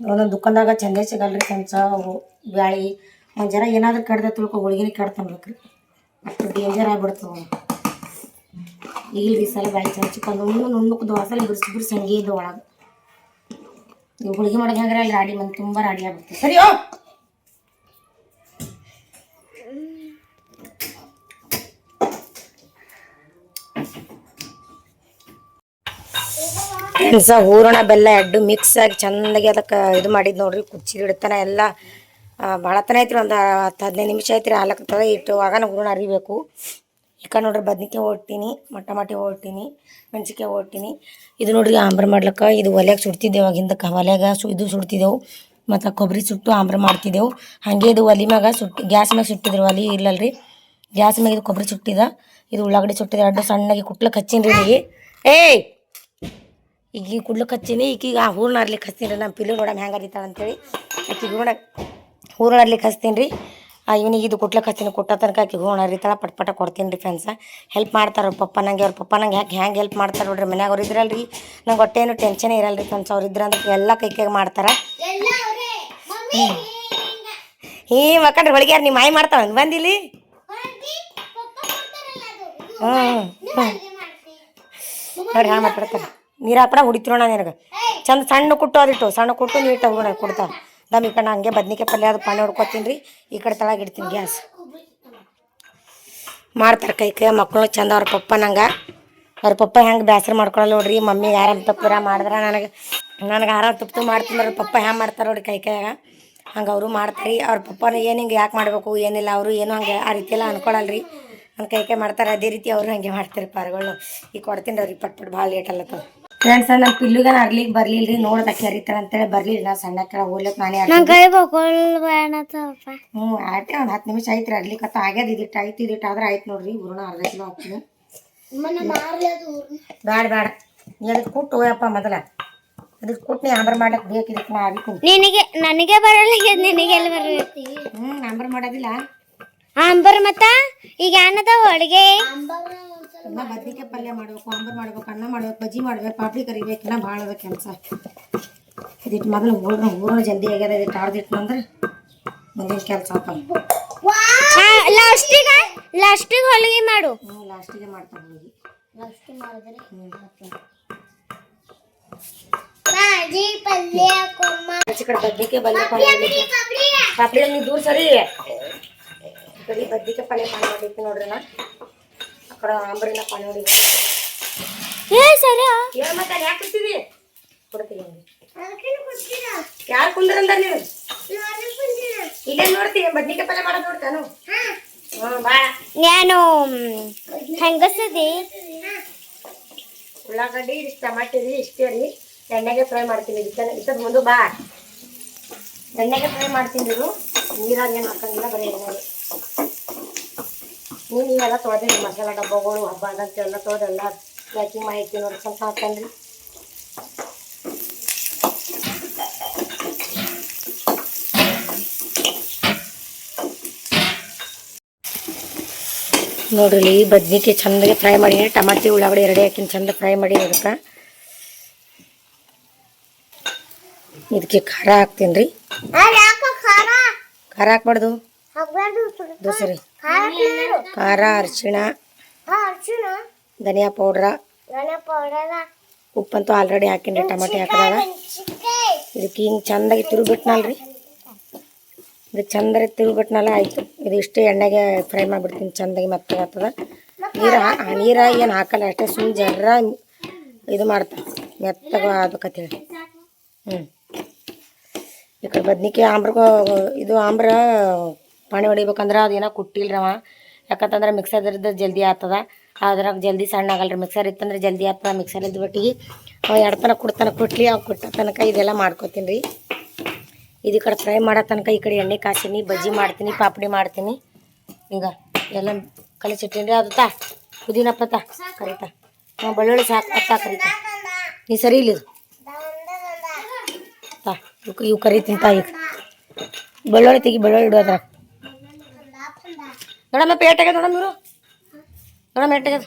ಒಂದೊಂದು ದುಕಾನ್ದಾಗ ಚಂದೇ ಸಿಗಲ್ರಿ ಕೆಂಚ ಬ್ಯಾಳಿ ಒಂದು ಜರ ಏನಾದ್ರೂ ಕೆಡ್ದ ತಿಳ್ಕೊ ಹೋಳಿಗೆನೇ ಕೆಡ್ತನ್ಬೇಕ್ರಿ ಅಷ್ಟು ಡೇಂಜರ್ ಆಗಿಬಿಡ್ತವೆ ಇಲ್ರಿ ಸಲ ಬ್ಯಾಳಿ ಚಂದ ಚಿಕ್ಕ ನುಣ್ಣು ದೋಸೆ ಬಿರ್ಸಿ ಹಂಗೆ ಇದ್ದು ಒಳಗೆ ನೀವು ಹೋಳಿಗೆ ಮಾಡೋದು ಹೆಂಗ್ರೆ ಅಲ್ಲಿ ರಾಡಿ ಮಂದಿ ತುಂಬ ರಾಡಿ ಆಗ್ಬಿಡ್ತೀವಿ ಸರಿಯೋ ಫ್ರೆಂಡ್ಸ ಹೂರಣ ಬೆಲ್ಲ ಎಡ್ಡು ಮಿಕ್ಸ್ ಆಗಿ ಚೆಂದಾಗಿ ಅದಕ್ಕೆ ಇದು ಮಾಡಿದ್ದು ನೋಡ್ರಿ ಕುಚ್ಚಿ ಇಡ್ತಾನ ಎಲ್ಲ ಭಾಳತನ ಐತ್ರಿ ಒಂದು 10-15 ನಿಮಿಷ ಐತ್ರಿ ಹಾಲಕ್ಕತ್ತದ ಇಟ್ಟು ಆಗ ಹೂರಣ ಅರಿಬೇಕು ಈ ಕಡೆ ನೋಡ್ರಿ ಬದ್ನಿಕಾಯಿ ಓಡ್ತೀನಿ ಟಮಾಟಿ ಓಡ್ತೀನಿ ಮೆಣಸಿನ್ಕಾಯಿ ಓಡ್ತೀನಿ ಇದು ನೋಡ್ರಿ ಆಂಬ್ರ ಮಾಡ್ಲಿಕ್ಕೆ ಇದು ಒಲೆಯಾಗ ಸುಡ್ತಿದ್ದೆವು ಹಿಂದಕ್ಕೆ ಒಲೆಯಾಗ ಇದು ಸುಡ್ತಿದ್ದೆವು ಮತ್ತು ಕೊಬ್ಬರಿ ಸುಟ್ಟು ಆಂಬ್ರ ಮಾಡ್ತಿದ್ದೆವು ಹಾಗೆ ಇದು ಒಲೆ ಮ್ಯಾಗ ಗ್ಯಾಸ್ ಮ್ಯಾಗ ಸುಟ್ಟಿದ್ರು ಒಲೆ ಇಲ್ಲಲ್ರಿ ಗ್ಯಾಸ್ ಮ್ಯಾಗ ಇದು ಕೊಬ್ಬರಿ ಸುಟ್ಟಿದ ಇದು ಉಳ್ಳಾಗಡ್ಡಿ ಸುಟ್ಟಿದೆ ಎರಡು ಸಣ್ಣಗೆ ಕುಟ್ಲಕ್ಕೆ ಹಚ್ಚಿನ್ರಿ ಈಗ ಏಯ್ ಈಗ ಕುಡ್ಲಕ್ಕೆ ಹಚ್ಚೀನಿ ಈಗೀಗ ಹೂರ್ಣ ಅರ್ಲಿಕ್ಕೆ ಹಚ್ತೀನಿ ರೀ ನಮ್ಮ ಪಿಲ್ಲು ನೋಡಮ್ಮ ಹೆಂಗೆ ಅರಿತಾಳೆ ಅಂತೇಳಿ ಆಕಿಗೆ ಹೂರ್ಣ ಅರ್ಲಿಕ್ಕೆ ಹಚ್ತೀನಿ ರೀ ಇವನಿಗೆ ಇದು ಕುಟ್ಲಕ್ಕೆ ಹಚ್ತೀನಿ ಕೊಟ್ಟ ತನಕ ಆಕಿ ಹೂರ್ಣ ಅರಿತಾಳೆ ಪಟ ಕೊಡ್ತೀನಿ ರೀ ಫ್ರೆಂಡ್ಸ ಹೆಲ್ಪ್ ಮಾಡ್ತಾರೆ ಅವ್ರ ಪಪ್ಪ ನಂಗೆ ಹೆಂಗೆ ಹೆಲ್ಪ್ ಮಾಡ್ತಾರೆ ನೋಡ್ರಿ ಮನ್ಯಾಗ ಅವ್ರು ಇದ್ರಲ್ರಿ ನಂಗೆ ಹೊಟ್ಟೇನು ಟೆನ್ಷನೇ ಇರಲ್ಲ ರೀ ಫ್ರೆಂಡ್ಸ್ ಅವ್ರು ಇದ್ರಂದ್ರೆ ಎಲ್ಲ ಕೈಗೆ ಮಾಡ್ತಾರೆ ಈ ಮಕ್ಕಂಡ್ರಿ ಹೊಳಿಗೆ ನಿಮ್ಮ ಮಾಯಿ ಮಾಡ್ತಾಳೆ ಬಂದಿಲ್ಲಿ ನೋಡ್ರಿ ಹ್ಯಾಂಗೆ ಮಾಡ್ಬಿಡ್ತಾರೆ ನೀರು ಹಾಕಡ ಹುಡಿತಿರೋಣ ನಿನಗೆ ಚಂದ ಸಣ್ಣ ಕುಟ್ಟು ಅದಿಟ್ಟು ಸಣ್ಣ ಕುಟ್ಟು ನೀಟಾಗಿ ಹೋಗೋಣ ಕೊಡ್ತಾವೆ ದಮ್ ಈ ಕಡೆ ಹಂಗೆ ಬದ್ನಿಕಾಯಿ ಪಲ್ಯ ಅದು ಪಾನಿ ಹೊಡ್ಕೊತೀನಿ ರೀ ಈ ಕಡೆ ತಳಗೆ ಇಡ್ತೀನಿ ಗ್ಯಾಸ್ ಮಾಡ್ತಾರೆ ಕೈ ಮಕ್ಕಳು ಚಂದ ಅವ್ರ ಪಪ್ಪ ಅವ್ರ ಪಪ್ಪ ಹೆಂಗೆ ಬೇಸರ ಮಾಡ್ಕೊಳಲ್ಲ ನೋಡ್ರಿ ಮಮ್ಮಿ ಆರಾಮ್ ತಪ್ಪಿರ ಮಾಡಿದ್ರೆ ನನಗೆ ಆರಾಮ್ ತಪ್ಪು ಮಾಡ್ತೀನಿ ಅವ್ರ ಪಪ್ಪ ಹ್ಯಾಂಗೆ ಮಾಡ್ತಾರೆ ನೋಡ್ರಿ ಕೈಯಾಗ ಹಂಗೆ ಅವರು ಮಾಡ್ತಾರೆ ಅವ್ರ ಪಪ್ಪನ ಏನು ಹಿಂಗೆ ಯಾಕೆ ಮಾಡಬೇಕು ಏನಿಲ್ಲ ಅವರು ಏನು ಹಂಗೆ ಆ ರೀತಿ ಎಲ್ಲ ಅನ್ಕೊಳಲ್ರಿ ನನ್ನ ಕೈ ಮಾಡ್ತಾರೆ ಅದೇ ರೀತಿ ಅವರು ಹಂಗೆ ಮಾಡ್ತಾರೆ ಪಾರ್ಗಳು ಈಗ ಕೊಡ್ತೀನಿ ಅವ್ರಿಗೆ ಪಟ್ ಭಾಳ ಲೇಟ್ ಅಲ್ಲತ್ತವ ಫ್ರೆಂಡ್ಸ್ ನಮ್ಮ ಪಿಲ್ಲುಗನ ಅರ್ಲಿಕ್ಕೆ ಬರ್ಲಿಲ್ಲ ರೀ ನೋಡ್ದ ಕರಿತಾಳೆ ಅಂತೇಳಿ ಬರ್ಲಿಲ್ಲ ನಾ ಸಣ್ಣ ಕೆಳ ಹೋಗ್ಲಕ್ಕೆ ನಾನೇ ಆಯ್ತು ಒಂದು 10 ನಿಮಿಷ ಐತ್ರಿ ಅರ್ಲಿಕ್ಕತ್ತ ಆಗ್ಯದ ಇದಿಟ್ಟು ಆಯ್ತು ಇದಿಟ್ಟು ಆದ್ರೆ ಆಯ್ತು ನೋಡ್ರಿ ಹೂರ್ಣ ಅರ್ಧ ಕಿಲೋ ಹಾಕ್ತೀನಿ ಬೇಡ ನೀ ಅದಕ್ಕೆ ಕುಟ್ಟು ಹೋಯಪ್ಪ ಮೊದಲ ಅದಕ್ಕೆ ಕುಟ್ಟು ನೀ ಆಂಬ್ರ ಮಾಡ್ಲಿಕ್ಕೆ ಬೇಕು ಇದಕ್ಕೆ ನಾ ಆಗಿದ್ದೀನಿ ನನಗೆ ಬರಲ್ಲ ನಿನಗೆಲ್ಲ ಬರಬೇಕು ಆಂಬ್ರ ಮಾಡೋದಿಲ್ಲ ಆಂಬರ್ ಮತ್ತ ಈಗ ಏನದ ಹೋಳಿಗೆ ಬದ್ನಿಕಾಯಿ ಪಲ್ಯ ಮಾಡ್ಬೇಕು ಆಂಬರ್ ಮಾಡ್ಬೇಕು ಅನ್ನ ಮಾಡ್ಬೇಕು ಬಜ್ಜಿ ಮಾಡ್ಬೇಕು ಪಾಪಡಿ ಕರಿಬೇಕಿನ್ನ ಭಾಳ ಅದ ಕೆಲಸ ಇದಿಟ್ಟು ಮೊದಲು ಹೂರಣ ಜಲ್ದಿ ಆಗ್ಯದ ಇದಿಟ್ಟು ಆಡ್ದಿಟ್ಟು ಅಂದ್ರೆ ಮುಂದಿನ ಕೆಲಸ ಆಗ್ತಾವ ಲಾಸ್ಟಿಗೆ ಹೋಳಿಗೆ ಮಾಡು ಲಾಸ್ಟಿಗೆ ಮಾಡ್ತಾವ ಹೋಳಿಗೆ ಬದ್ನಿಕಾಯಿ ಪಾಪಡಿ ನೀವು ದೂರ ಸರಿ ಕಡೆ ಬದ್ನಿಕಾಯಿ ಪಲ್ಯ ಪಾನಿ ಮಾಡಿರ್ತೀನಿ ನೋಡ್ರಿ ನಾ ಆ ಕಡೆ ಆಂಬ್ರಿನ ಪಾನಿ ಹೊಡಿಬೇಕು ಕರೆ ಏನ್ ಮತ್ತೆ ಯಾಕೆ ಕೂತಿದಿ ಕೊಡ್ತೀನಿ ಯಾರು ಕುಂದ್ರಂದ ನೀವು ಇಲ್ಲೇ ನೋಡ್ತೀವಿ ಬದ್ನಿಕಾಯಿ ಪಲ್ಯ ಮಾಡೋದು ನೋಡ್ತಾನು ಬಾಳ ನಾನು ಹೆಂಗಸದಿ ಉಳ್ಳಾಗಡ್ಡಿ ಇಷ್ಟು ಟಮಾಟಿ ರೀ ಇಷ್ಟೇ ರೀ ಎಣ್ಣೆಗೆ ಫ್ರೈ ಮಾಡ್ತೀನಿ ಇದಕ್ಕೆ ಮುಂದೆ ಬಾ ಎಣ್ಣೆಗೆ ಫ್ರೈ ಮಾಡ್ತೀನಿ ಇದು ನೀರಾಗ ಏನು ಹಾಕಂಗಿಲ್ಲ ಬರೀ ಎಣ್ಣೆಗೆ ನೀವೆಲ್ಲ ತೊಳೆದಿರಿ ಮಸಾಲ ಡಬ್ಬಗಳು ಹಬ್ಬ ಅದಂತೆಲ್ಲ ತೊಳೆದೆಲ್ಲ ಪ್ಯಾಕಿಂಗ್ ಮಾಡಿರ್ತೀನಿ ನೋಡಿ ಸ್ವಲ್ಪ ಹಾಕಂದ್ರಿ ನೋಡ್ರಿ ಬದ್ನಿಕಾಯಿ ಚಂದಾಗಿ ಫ್ರೈ ಮಾಡಿ ಟಮಾಟಿ ಉಳ್ಳಾಗಡ್ಡಿ ಎರಡೇ ಹಾಕಿನ ಚಂದ ಫ್ರೈ ಮಾಡಿ ಅದಕ್ಕೆ ಇದಕ್ಕೆ ಖಾರ ಹಾಕ್ತೀನಿ ರೀ ಖಾರ ಹಾಕ್ಬಾರ್ದು ದೋಸರಿ ಖಾರ ಅರಿಶಿಣ ಧನಿಯಾ ಪೌಡ್ರ ಉಪ್ಪಂತೂ ಆಲ್ರೆಡಿ ಹಾಕಿನಿ ರೀ ಟಮಾಟಿ ಹಾಕಿದಾಗ ಇದಕ್ಕೆ ಹಿಂಗೆ ಚಂದಾಗಿ ತಿರುಗಿಬಿಟ್ನಲ್ರಿ ಇದು ಚಂದಾಗಿ ತಿರುಗಿಬಿಟ್ನಲ್ಲ ಆಯಿತು ಇದು ಇಷ್ಟೇ ಎಣ್ಣೆಗೆ ಫ್ರೈ ಮಾಡಿಬಿಡ್ತೀನಿ ಚಂದಾಗಿ ಮೆತ್ತಗಾಗ್ತದ ನೀರು ಏನು ಹಾಕಲ್ಲ ಅಷ್ಟೇ ಸುಮ್ಮನೆ ಜರ್ರ ಇದು ಮಾಡ್ತಾ ಮೆತ್ತಗ ಆಗ್ಬೇಕಂತೇಳಿ ಈ ಕಡೆ ಬದ್ನಿಕಾಯಿ ಇದು ಆಂಬ್ರ ಪಾಣಿ ಹೊಡಿಬೇಕಂದ್ರೆ ಅದೇನೋ ಕುಟ್ಟಿಲ್ರವ ಯಾಕಂತಂದ್ರೆ ಮಿಕ್ಸರ್ ಇದ್ರೆ ಜಲ್ದಿ ಆಗ್ತದ ಅದ್ರಾಗ ಜಲ್ದಿ ಸಣ್ಣ ಆಗಲ್ರಿ ಮಿಕ್ಸರ್ ಇತ್ತಂದ್ರೆ ಜಲ್ದಿ ಆಗ್ತದ ಮಿಕ್ಸರ್ ಇದ್ದ ಬಟ್ಟಿಗೆ ಎಡ್ತನ ಕುಡ್ತನ ಕುಟ್ಲಿ ಅವು ಕುಟ್ಟ ತನಕ ಇದೆಲ್ಲ ಮಾಡ್ಕೊತೀನಿ ರೀ ಇದು ಕಡೆ ಫ್ರೈ ಮಾಡೋ ತನಕ ಈ ಕಡೆ ಎಣ್ಣೆ ಕಾಸಿನಿ ಬಜ್ಜಿ ಮಾಡ್ತೀನಿ ಪಾಪಡಿ ಮಾಡ್ತೀನಿ ಈಗ ಎಲ್ಲ ಕಲಿಸಿಟ್ಟಿನಿ ರೀ ಅದು ಪುದೀನ ಪತ್ತ ಕರಿತಾ ಬೆಳ್ಳುಳ್ಳಿ ಸಾಕು ಪತ್ತ ಕರಿತಾ ನೀ ಸರಿ ಇಲ್ಲ ಇವು ಕರಿತೀನಿ ಈಗ ಬೆಳ್ಳುಳ್ಳಿ ತೆಗಿ ಬೆಳ್ಳುಳ್ಳಿ ಇಡೋದ್ರ ನೋಡಮ್ಮ ಪೇಟಾಗ್ಯದ ನೋಡಮ್ಮ ಇವರು ನೋಡಮ್ಮ ಏಟಾಗ್ಯದ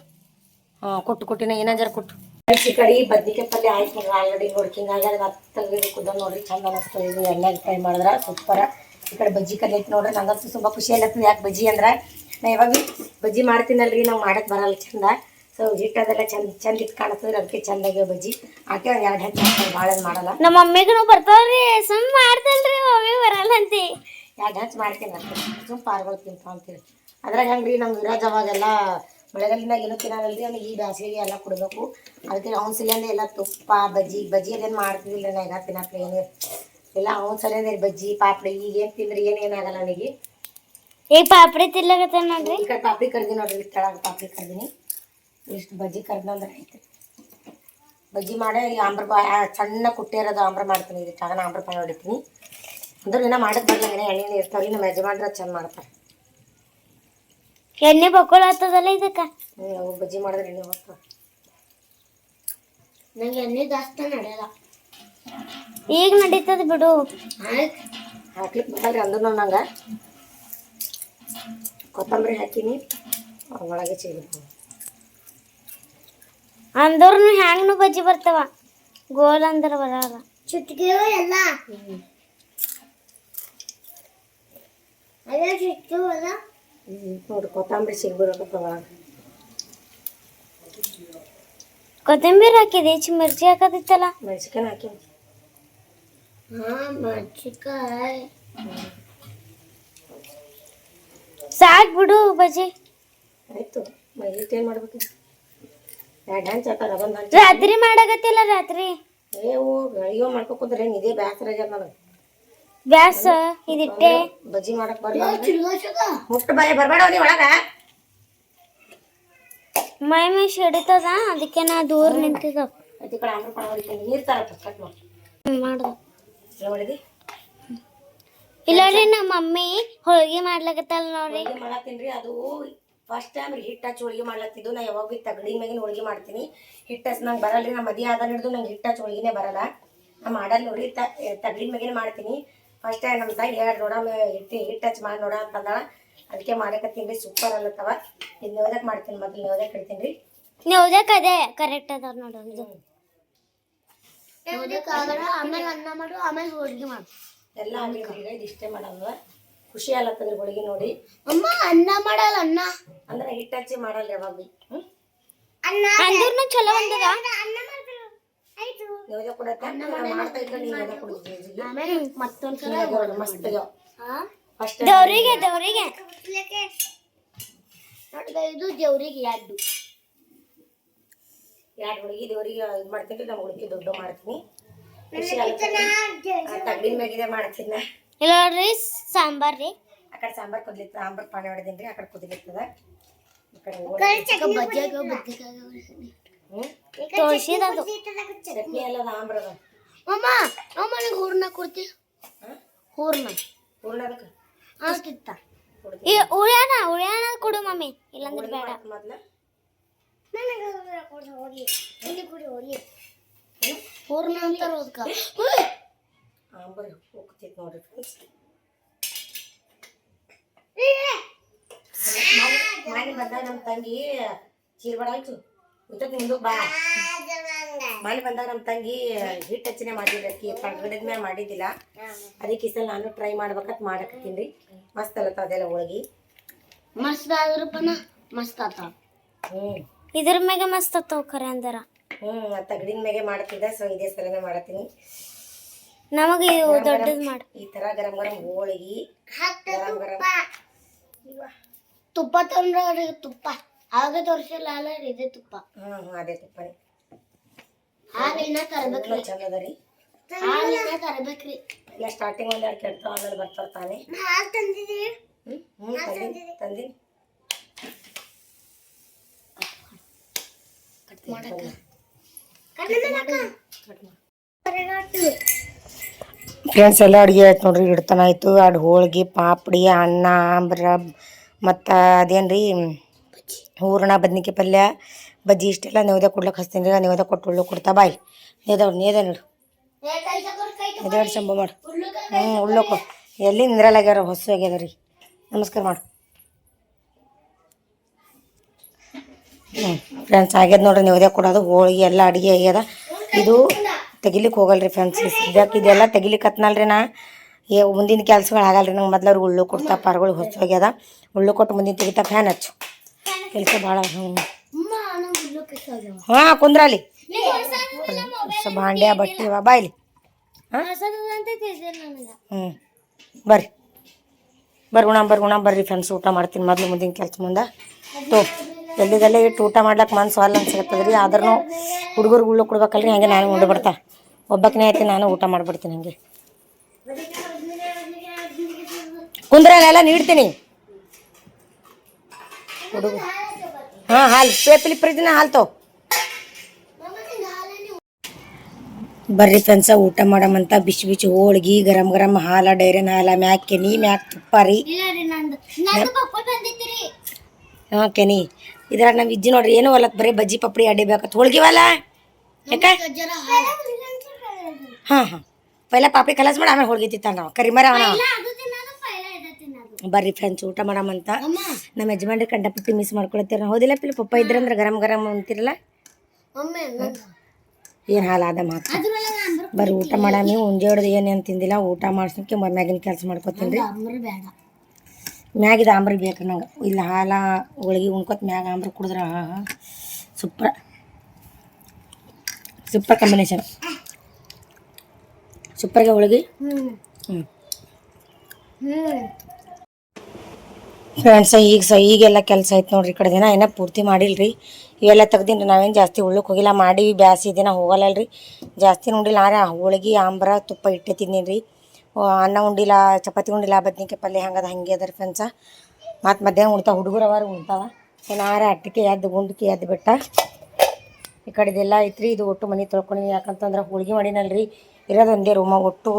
ಕೊಟ್ಟಿನ ಏನಂಜಾರ ಕೊಟ್ಟು ಈ ಕಡೆ ಬದ್ನಿಕಾಯಿ ಪಲ್ಯ ಆಯ್ತು ನೋಡ್ರಿ ಆಲ್ರೆಡಿ ನೋಡ್ಕಿಂಗ್ ಆಗ್ಯದ ಮತ್ತೆ ಕುದ ನೋಡ್ರಿ ಚಂದ ಅನಿಸ್ತದೆ ಇದು ಎಣ್ಣೆಗೆ ಫ್ರೈ ಮಾಡಿದ್ರೆ ಸೂಪರ ಈ ಕಡೆ ಬಜ್ಜಿ ಕಲಿ ಐತೆ ನೋಡ್ರಿ ನಂಗಂತೂ ತುಂಬ ಖುಷಿ ಆಗ್ತದೆ ಯಾಕೆ ಬಜ್ಜಿ ಅಂದ್ರೆ ನಾ ಯಾವಾಗ ಬಜ್ಜಿ ಮಾಡ್ತೀನಲ್ರಿ ನಾವು ಮಾಡಕ್ಕೆ ಬರಲ್ಲ ಚಂದ ಸೊ ಹಿಟ್ಟದೆಲ್ಲ ಚಂದ ಇಟ್ಟು ಕಾಣಿಸ್ತದೆ ಅದಕ್ಕೆ ಚಂದಾಗಿ ಬಜ್ಜಿ ಆಕೆ ಒಂದು 2 ಹೆಚ್ಚು ಮಾಡ್ತಾರೆ ಭಾಳ ಮಾಡಲ್ಲ ನಮ್ಮ ಮಮ್ಮಿಗೂ ಬರ್ತಾವ್ರಿ ಸುಮ್ ಮಾಡ್ತಲ್ರಿ ಮಮ್ಮಿ ಬರಲ್ಲ ಅಂತಿ 2 ಹೆಚ್ಚು ಮಾಡ್ತೀನಿ ಅಷ್ಟೇ ಸುಮ್ಮ ಪಾರ್ಗಳು ತಿಂತ ಅಂತೀರಿ ಅದ್ರಾಗ ಹೆಂಗ್ರಿ ನಮ್ಮ ವಿರಾಜ್ ಅವಾಗೆಲ್ಲ ಮಳೆಗಾಲದಾಗ ಏನೂ ತಿನ್ನೋದಲ್ರಿ ಅವ್ನಿಗೆ ಈ ಬೇಸಿಗೆಗೆ ಎಲ್ಲ ಕೊಡಬೇಕು ಅದಕ್ಕೆ ಅವ್ನ ಸಲಿಂದ ಎಲ್ಲ ತುಪ್ಪ ಬಜ್ಜಿ ಅದೇನು ಮಾಡ್ತಿದ್ದಿಲ್ಲ ನಾ ಈಗ ತಿನ್ನಕ್ಕೆ ಏನು ಎಲ್ಲ ಅವ್ನ ಸಲಿಂದ ಬಜ್ಜಿ ಪಾಪಡಿ ಈಗ ಏನು ತಿಂದ್ರೆ ಏನಾಗಲ್ಲ ಅವನಿಗೆ ಈಗ ಪಾಪಡಿ ತಿನ್ಲಕತ್ತ ನೋಡ್ರಿ ಈ ಕಡೆ ಪಾಪಡಿ ಕರ್ದಿ ನೋಡ್ರಿ ಕೆಳಗೆ ಪಾಪಡಿ ಕರ್ದಿನಿ ಇಷ್ಟು ಬಜ್ಜಿ ಕರ್ದಂದ್ರೆ ಆಯ್ತು ಬಜ್ಜಿ ಮಾಡೇ ಈ ಆಂಬ್ರ ಸಣ್ಣ ಕುಟ್ಟಿರೋದು ಆಂಬ್ರ ಮಾಡ್ತೀನಿ ಇದು ತಗೊಂಡು ಆಂಬ್ರ ಪಾಯಿ ಹೊಡಿತೀನಿ ಅಂದ್ರೆ ಇನ್ನೂ ಮಾಡಕ್ಕೆ ಬರಲ್ಲ ಏನೋ ಎಣ್ಣೆ ಇರ್ತಾವ್ರಿ ನಮ್ಮ ಯಜಮಾನ್ರ ಚಂದ ಮಾಡ್ತಾರೆ ಎಣ್ಣೆ ಬಕ್ಕೊಳ ಆಗ್ತದಲ್ಲ ಇದಕ್ಕ ಅವು ಬಜ್ಜಿ ಮಾಡಿದ್ರೆ ಎಣ್ಣೆ ಹೋಗ್ತವೆ ನಂಗೆ ಎಣ್ಣೆ ಜಾಸ್ತಿ ನಡೆಯಲ್ಲ ಈಗ ನಡೀತದ ಬಿಡು ಹಾಕ್ಲಿಕ್ಕೆ ಬರಲ್ರಿ ಅಂದ್ರೂ ನಂಗೆ ಕೊತ್ತಂಬರಿ ಹಾಕೀನಿ ಒಳಗೆ ಸಿಗುತ್ತೆ ಅಂದ್ರೂ ಹ್ಯಾಂಗ್ನು ಬಜ್ಜಿ ಬರ್ತಾವ ಗೋಲ್ ಅಂದ್ರೆ ಬರಲ್ಲ ಚುಟ್ಕಿಯೋ ಎಲ್ಲ ಅದೇ ಚುಟ್ಕಿಯೋ ಅಲ್ಲ ನೋಡ್ರಿ ಕೊತ್ತಂಬರಿ ಸಿಗ್ಬಿಡಬೇಕು ಒಳಗೆ ಕೊತ್ತಂಬರಿ ಹಾಕಿದೆ ಮಿರ್ಚಿ ಹಾಕದಿತ್ತಲ್ಲ ಮೆಣಸಿನ್ಕಾಯಿ ಹಾಕಿ ಮೆಣಸಿನ್ಕಾಯಿ ಸಾಕು ಬಿಡು ಬಜ್ಜಿ ಆಯಿತು ಏನು ಮಾಡ್ಬೇಕು 2 ಹಂಚ್ ಹಾಕೋದು ಅದೊಂದು ಹಂಚ್ ರಾತ್ರಿ ಮಾಡಾಕತ್ತಿಲ್ಲ ರಾತ್ರಿ ಅಯ್ಯೋ ಮಾಡ್ಕೋದ್ರೆ ಇದೇ ಬೇಸರ ಆಗ್ಯದ ನನಗೆ ಬ್ಯಾಸ ಇದಿಟ್ಟೆ ಬಜ್ಜಿ ಮಾಡಕ್ ಬರಲ್ಲ ಮುಟ್ಟು ಬಾಯಿ ಬರಬೇಡ ನೀ ಒಳಗ ಮೈ ಹಿಡಿತದ ಅದಕ್ಕೆ ನಾ ದೂರ ನಿಂತಿದ್ದ ಅದಿ ಕಡೆ ಆಂಬ್ರ ಪಣ ಹೊಡಿತೀನಿ ನೀರು ತರಪ್ಪ ಕಟ್ ಮಾಡಿ ಮಾಡ್ದು ಮಾಡಿದಿ ಇಲ್ಲ ರೀ ನಮ್ಮ ಮಮ್ಮಿ ಹೋಳಿಗೆ ಮಾಡ್ಲಕತ್ತಲ್ಲ ನೋಡ್ರಿ ಹೋಳಿಗೆ ಮಾಡತ್ತೀನಿ ರೀ ಅದು ಫಸ್ಟ್ ಟೈಮ್ ಹಿಟ್ಟು ಹಚ್ಚಿ ಹೋಳಿಗೆ ಮಾಡ್ಲತ್ತಿದ್ದು ನಾ ಯಾವಾಗ ಭೀ ತಗಡಿ ಮ್ಯಾಗಿನ ಹೋಳಿಗೆ ಮಾಡ್ತೀನಿ ಹಿಟ್ಟು ಹಚ್ಚಿ ನಂಗೆ ಬರಲ್ಲ ರೀ ನಮ್ಮ ಮದುವೆ ಆದ ಹಿಡಿದು ನಂಗೆ ಹಿಟ್ಟು ಹಚ್ಚಿ ಹೋಳಿಗೆನೇ ಬರಲ್ಲ ನಾ ಮಾಡಲ್ಲ ನೋಡ್ರಿ ತಗಡಿ ಮ್ಯಾಗಿನ ಮಾಡ್ತೀನಿ ಫಸ್ಟ್ ಟೈಮ್ ನಮ್ಮ ತಾಯಿ ಹೇಳಿ ನೋಡ ಹಿಟ್ಟು ಹಚ್ಚಿ ಮಾಡಿ ನೋಡ ಅಂತಂದಾಳ ಅದಕ್ಕೆ ಮಾಡಕತ್ತೀನಿ ರೀ ಸೂಪರ್ ಅಲ್ಲತ್ತವ ಇದು ನವದಕ್ಕೆ ಮಾಡ್ತೀನಿ ಮೊದಲು ನವದಕ್ಕೆ ಇಡ್ತೀನಿ ರೀ ನವದಕ್ಕೆ ಅದೇ ಕರೆಕ್ಟ್ ಅದ ನೋಡೋದು ಆಮೇಲೆ ಅನ್ನ ಮಾಡು ಆಮೇಲೆ ಹೋಳಿಗೆ ಮಾಡು ಎಲ್ಲ ಆಗಿದ್ರಿ ಈಗ ಇದು ಇಷ್ಟೇ ಮಾಡಲ್ವ ಖುಷಿ ಅಲ್ಲತ್ತಂದ್ರೆ ಹೋಳಿಗೆ ನೋಡಿ ಅಮ್ಮ ಅನ್ನ ಮಾಡಲ್ಲ ಅನ್ನ ಅಂದ್ರೆ ಹಿಟ್ಟು ಹಚ್ಚಿ ಮಾಡಲ್ಲ ಯಾವಾಗ ಭೀ ಅಂದ್ರೂ ಚಲೋ ಬಂದದ ನವದೆ ಕೊಡತ್ತೆ ಮಾಡ್ತಾ ಇದ್ದ ನೀನು ನವದೆ ಕೊಡ್ತೀವಿ ಆಮೇಲೆ ಮತ್ತೊಂದು ಮಸ್ತ್ ಫಸ್ಟ್ ದೇವ್ರಿಗೆ ನೋಡಿ ಇದು ದೇವ್ರಿಗೆ ಯಾಡ್ಡು ಎರಡು ಹುಡುಗಿ ದೇವ್ರಿಗೆ ಇದು ಮಾಡ್ತೀನಿ ನಮ್ಮ ಹುಡುಗಿ ದೊಡ್ಡ ಮಾಡ್ತೀನಿ ತಗಡಿನ ಮ್ಯಾಗಿದೆ ಮಾಡ್ತೀನಿ ಇಲ್ಲ ನೋಡ್ರಿ ಸಾಂಬಾರ್ ರೀ ಆ ಕಡೆ ಸಾಂಬಾರ್ ಕುದ್ಲಿತ್ತ ಸಾಂಬಾರ್ ಪಾನಿ ಹೊಡೆದೀನಿ ರೀ ಆ ಕಡೆ ಕುದಿಲಿತ್ತದ ಈ ಕಡೆ ತೋರಿಸಿದದು ಚಟ್ನಿ ಎಲ್ಲ ಸಾಂಬಾರದ ಅಮ್ಮ ಅಮ್ಮ ನನಗೆ ಹೂರ್ಣ ಕೊಡ್ತಿ ಹೂರ್ಣ ಹೂರ್ಣ ಅದಕ್ಕೆ ಆಗ್ತಿತ್ತ ಉಳ್ಯಾಣ ಕೊಡು ಮಮ್ಮಿ ಇಲ್ಲಂದ್ರೆ ಬೇಡ ಮೊದ್ಲ ಹೂರ್ಣ ಅಂತಾರ ಅದಕ್ಕೆ ಸಾಂಬಾರು ಹೋಗ್ತೈತಿ ನೋಡ್ರಿ ಫ್ರೆಂಡ್ಸ್ ಮಾನಿ ಬಂದಾಗ ನಮ್ಮ ತಂಗಿ ಚೀರ್ಬಾಡ ಆಯ್ತು ಇಂಥದ್ದು ಮುಂದಕ್ಕೆ ಬಾ ಮಾನಿ ಬಂದಾಗ ನಮ್ಮ ತಂಗಿ ಹಿಟ್ಟು ಹಚ್ಚಿನೇ ಮಾಡಿದ್ರಕ್ಕಿ ತಗಡಿದ ಮೇಲೆ ಮಾಡಿದ್ದಿಲ್ಲ ಅದಕ್ಕೆ ಈ ಸಲ ನಾನು ಟ್ರೈ ಮಾಡ್ಬೇಕಂತ ಮಾಡಕತ್ತೀನಿ ರೀ ಮಸ್ತ್ ಅಲ್ಲತ್ತ ಅದೆಲ್ಲ ಹೋಳಿಗೆ ಮಸ್ತ್ ಆದ್ರಪ್ಪನ ಮಸ್ತ್ ಆತ ಇದ್ರ ಮ್ಯಾಗ ಮಸ್ತ್ ಆತಾವ ಖರೆ ಅಂದರ ತಗಡಿನ ಮ್ಯಾಗೆ ಮಾಡ್ತಿದ್ದೆ ಸೊ ಇದೇ ಸಲನೇ ಮಾಡತ್ತೀನಿ ನಮಗೆ ದೊಡ್ಡದು ಮಾಡು ಈ ತರ ಗರಂ ಗರಂ ಹೋಳಿಗೆ ಗರಂ ಗರಂ ತುಪ್ಪ ತಂದ್ರೆ ತುಪ್ಪ ಆಗ ತೋರಿಸಿಲ್ಲ ಅಲ್ಲ ಇದೆ ತುಪ್ಪ ಅದೇ ತುಪ್ಪನೇ ಹಾಲಿನ ತರಬೇಕ್ರಿ ಚಂದ ಅದ ರೀ ಹಾಲಿನ ತರಬೇಕ್ರಿ ಎಲ್ಲ ಸ್ಟಾರ್ಟಿಂಗ್ ಒಂದೆರಡು ಕೆಡ್ತಾವ ಆಮೇಲೆ ಬರ್ತಾವ ತಾನೆ ಹಾಲು ತಂದಿದ್ದೀರಿ ತಂದಿನಿ ಫ್ರೆಂಡ್ಸ್ ಎಲ್ಲ ಅಡುಗೆ ಆಯ್ತು ನೋಡ್ರಿ ಇಡ್ತಾನ ಆಯ್ತು ಎರಡು ಹೋಳಿಗೆ ಪಾಪಡಿ ಅನ್ನ ಆಂಬ್ರ ಮತ್ತು ಅದೇನು ರೀ ಹೂರಣ ಬದ್ನಿಕಾಯಿ ಪಲ್ಯ ಬಜ್ಜಿ ಇಷ್ಟೆಲ್ಲ ನೈವೇದ್ಯ ಕೊಡ್ಲಿಕ್ಕೆ ಹಚ್ತೀನಿ ರೀ ನೈವೇದ್ಯ ಕೊಟ್ಟು ಉಳ್ಳು ಕೊಡ್ತಾ ಬಾಯ್ ನೇದ ನೋಡು ಎದೇಳು ಶಂಭು ಮಾಡು ಉಳ್ಳೋಕು ಎಲ್ಲಿ ನಿಂದ್ರಲ್ಲಾಗ್ಯಾರ ಹೊಸ ಆಗ್ಯದ ರೀ ನಮಸ್ಕಾರ ಮಾಡು ಫ್ರೆಂಡ್ಸ್ ಆಗ್ಯದ ನೋಡ್ರಿ ನೈವೇದ್ಯ ಕೊಡೋದು ಹೋಳಿಗೆ ಎಲ್ಲ ಅಡುಗೆ ಆಗ್ಯದ ಇದು ತೆಗಿಲಿಕ್ಕೆ ಹೋಗಲ್ರಿ ಫ್ರೆಂಡ್ಸ್ ಸದ್ಯಕ್ಕೆ ಇದೆಲ್ಲ ತೆಗಿಲಿಕ್ಕೆ ಹತ್ನಲ್ರಿ ನಾ ಮುಂದಿನ ಕೆಲ್ಸಗಳು ಆಗಲ್ರಿ ನಂಗೆ ಮೊದ್ಲವ್ರಿಗೆ ಉಳ್ಳು ಕೊಡ್ತಾ ಪಾರ್ಗಳು ಹೊಸ ಹೋಗ್ಯದ ಉಳ್ಳು ಕೊಟ್ಟು ಮುಂದಿನ ತೆಗಿತಾ ಫ್ಯಾನ್ ಹಚ್ಚು ಕೆಲಸ ಭಾಳ ಹಾಂ ಕುಂದ್ರಲ್ಲಿ ಭಾಂಡ್ಯ ಬಟ್ಟೆ ಬಾಯ್ಲಿ ಬರ್ರಿ ಉಣ ಬರ್ರಿ ಫ್ರೆಂಡ್ಸ್ ಊಟ ಮಾಡ್ತೀನಿ ಮೊದಲು ಮುಂದಿನ ಕೆಲಸ ಮುಂದೆ ಎಲ್ಲಿಗೆಲ್ಲ ಇಟ್ಟು ಊಟ ಮಾಡ್ಲಿಕ್ಕೆ ಮನ್ಸು ಅಲ್ಲ ಅನ್ಸಕತ್ತದ ರೀ ಆದ್ರೂ ಹುಡುಗರಿಗೆ ಉಳ್ಳು ಕೊಡ್ಬೇಕಲ್ರಿ ಹಂಗೆ ನಾನು ಉಂಡು ಬಿಡ್ತಾ ಒಬ್ಬಕ್ಕನೇ ಐತಿ ನಾನು ಊಟ ಮಾಡಿಬಿಡ್ತೀನಿ ಹಂಗೆ ಕುಂದ್ರಲ್ಲ ನೀಡ್ತೀನಿ ಹುಡುಗ ಹಾಂ ಹಾಲು ಪೇಪಲಿ ಫ್ರಿಜ್ನ ಹಾಲು ತೋ ಬರ್ರಿ ಫ್ರೆಂಡ್ಸ ಊಟ ಮಾಡಮಂತ ಬಿಸಿ ಬಿಸಿ ಹೋಳ್ಗಿ ಗರಂ ಗರಂ ಹಾಲ ಡೈರಿನ ಹಾಲ ಮ್ಯಾಕ್ ಕೆನಿ ಮ್ಯಾಕ್ ತುಪ್ಪ ರೀ ಹಾಂ ಕೆನಿ ಇದ್ರಾಗ ನಮ್ಮ ಇಜ್ಜಿ ನೋಡ್ರಿ ಏನೂ ಅಲ್ಲತ್ ಬರೀ ಬಜ್ಜಿ ಪಪ್ಪಡಿ ಅಡಿಬೇಕತ್ ಹೋಳ್ಗಿವಲ್ಲ ಯಾಕ ಹಾಂ ಪೈಲ ಪಾಪಡಿ ಕಲಸ್ ಮಾಡಿ ಆಮೇಲೆ ಹೋಳ್ಗಿ ತಿಂತಾನ ನಾವು ಕರಿಮರ ಅವನ ಬರ್ರಿ ಫ್ರೆಂಡ್ಸ್ ಊಟ ಮಾಡಮಂತ ನಮ್ಮ ಯಜಮಾನ್ರಿ ಕಂಡಪಟ್ಟಿ ಮಿಸ್ ಮಾಡ್ಕೊಳತ್ತೀರ ಹೌದಿಲ್ಲ ಪಿಲ್ಲ ಪಪ್ಪ ಇದ್ರಂದ್ರೆ ಗರಂ ಗರಂ ಅಂತಿರಲ್ಲ ಏನು ಹಾಲು ಆದ ಮಾತು ಬರ್ರಿ ಊಟ ಮಾಡಾಮಿ ಉಂಜೆ ಹೊಡೆದು ಏನೇನು ತಿಂದಿಲ್ಲ ಊಟ ಮಾಡ್ಸೋಕೆ ಮ್ಯಾಗಿನ ಕೆಲಸ ಮಾಡ್ಕೊತೀನಿ ರೀ ಮ್ಯಾಗಿದ ಆಂಬ್ರಿ ಬೇಕು ನಂಗೆ ಇಲ್ಲ ಹಾಲ ಹೋಳ್ಗೆ ಉಣ್ಕೊತ ಮ್ಯಾಗ ಆಂಬ್ರಿ ಕುಡಿದ್ರೆ ಸೂಪರ್ ಕಾಂಬಿನೇಷನ್ ಸೂಪರ್ಗೆ ಹೋಳ್ಗೆ ಫ್ರೆಂಡ್ಸ್ ಈಗೆಲ್ಲ ಕೆಲಸ ಆಯ್ತು ನೋಡ್ರಿ ಈ ಕಡೆ ದಿನ ಏನೋ ಪೂರ್ತಿ ಮಾಡಿಲ್ರಿ ಇವೆಲ್ಲ ತೆಗ್ದೀನಿ ನಾವೇನು ಜಾಸ್ತಿ ಉಳ್ಳಕ್ಕೆ ಹೋಗಿಲ್ಲ ಮಾಡಿ ಬ್ಯಾಸಿ ದಿನ ಹೋಗಲ್ಲಲ್ರಿ ಜಾಸ್ತಿ ಉಂಡಿಲ್ಲ ಆರೆ ಹೋಳ್ಗೆ ಆಂಬ್ರ ತುಪ್ಪ ಇಟ್ಟೆ ತಿಂದೀನಿ ರೀ ಅನ್ನ ಉಂಡಿಲ್ಲ ಚಪಾತಿ ಉಂಡಿಲ್ಲ ಬದ್ನಿಕಾಯಿ ಪಲ್ಯ ಹಂಗೆ ಅದ ರೀ ಫ್ರೆಂಡ್ಸ ಮತ್ತು ಮಧ್ಯಾಹ್ನ ಉಣ್ತಾವ ಹುಡುಗರು ಅವಾರ ಉಣ್ತಾವ ಏನಾರ ಅಟ್ಟಿಕೆ ಗುಂಡ್ಕಿ ಬಿಟ್ಟ ಈ ಕಡೆದೆಲ್ಲ ಐತ್ರಿ ಇದು ಒಟ್ಟು ಮನೆ ತೊಳ್ಕೊಂಡಿನಿ ಯಾಕಂತಂದ್ರೆ ಹೋಳ್ಗೆ ಮಾಡಿನಲ್ರಿ ಇರೋದು ಒಂದೇ ರೂಮ ಒಟ್ಟು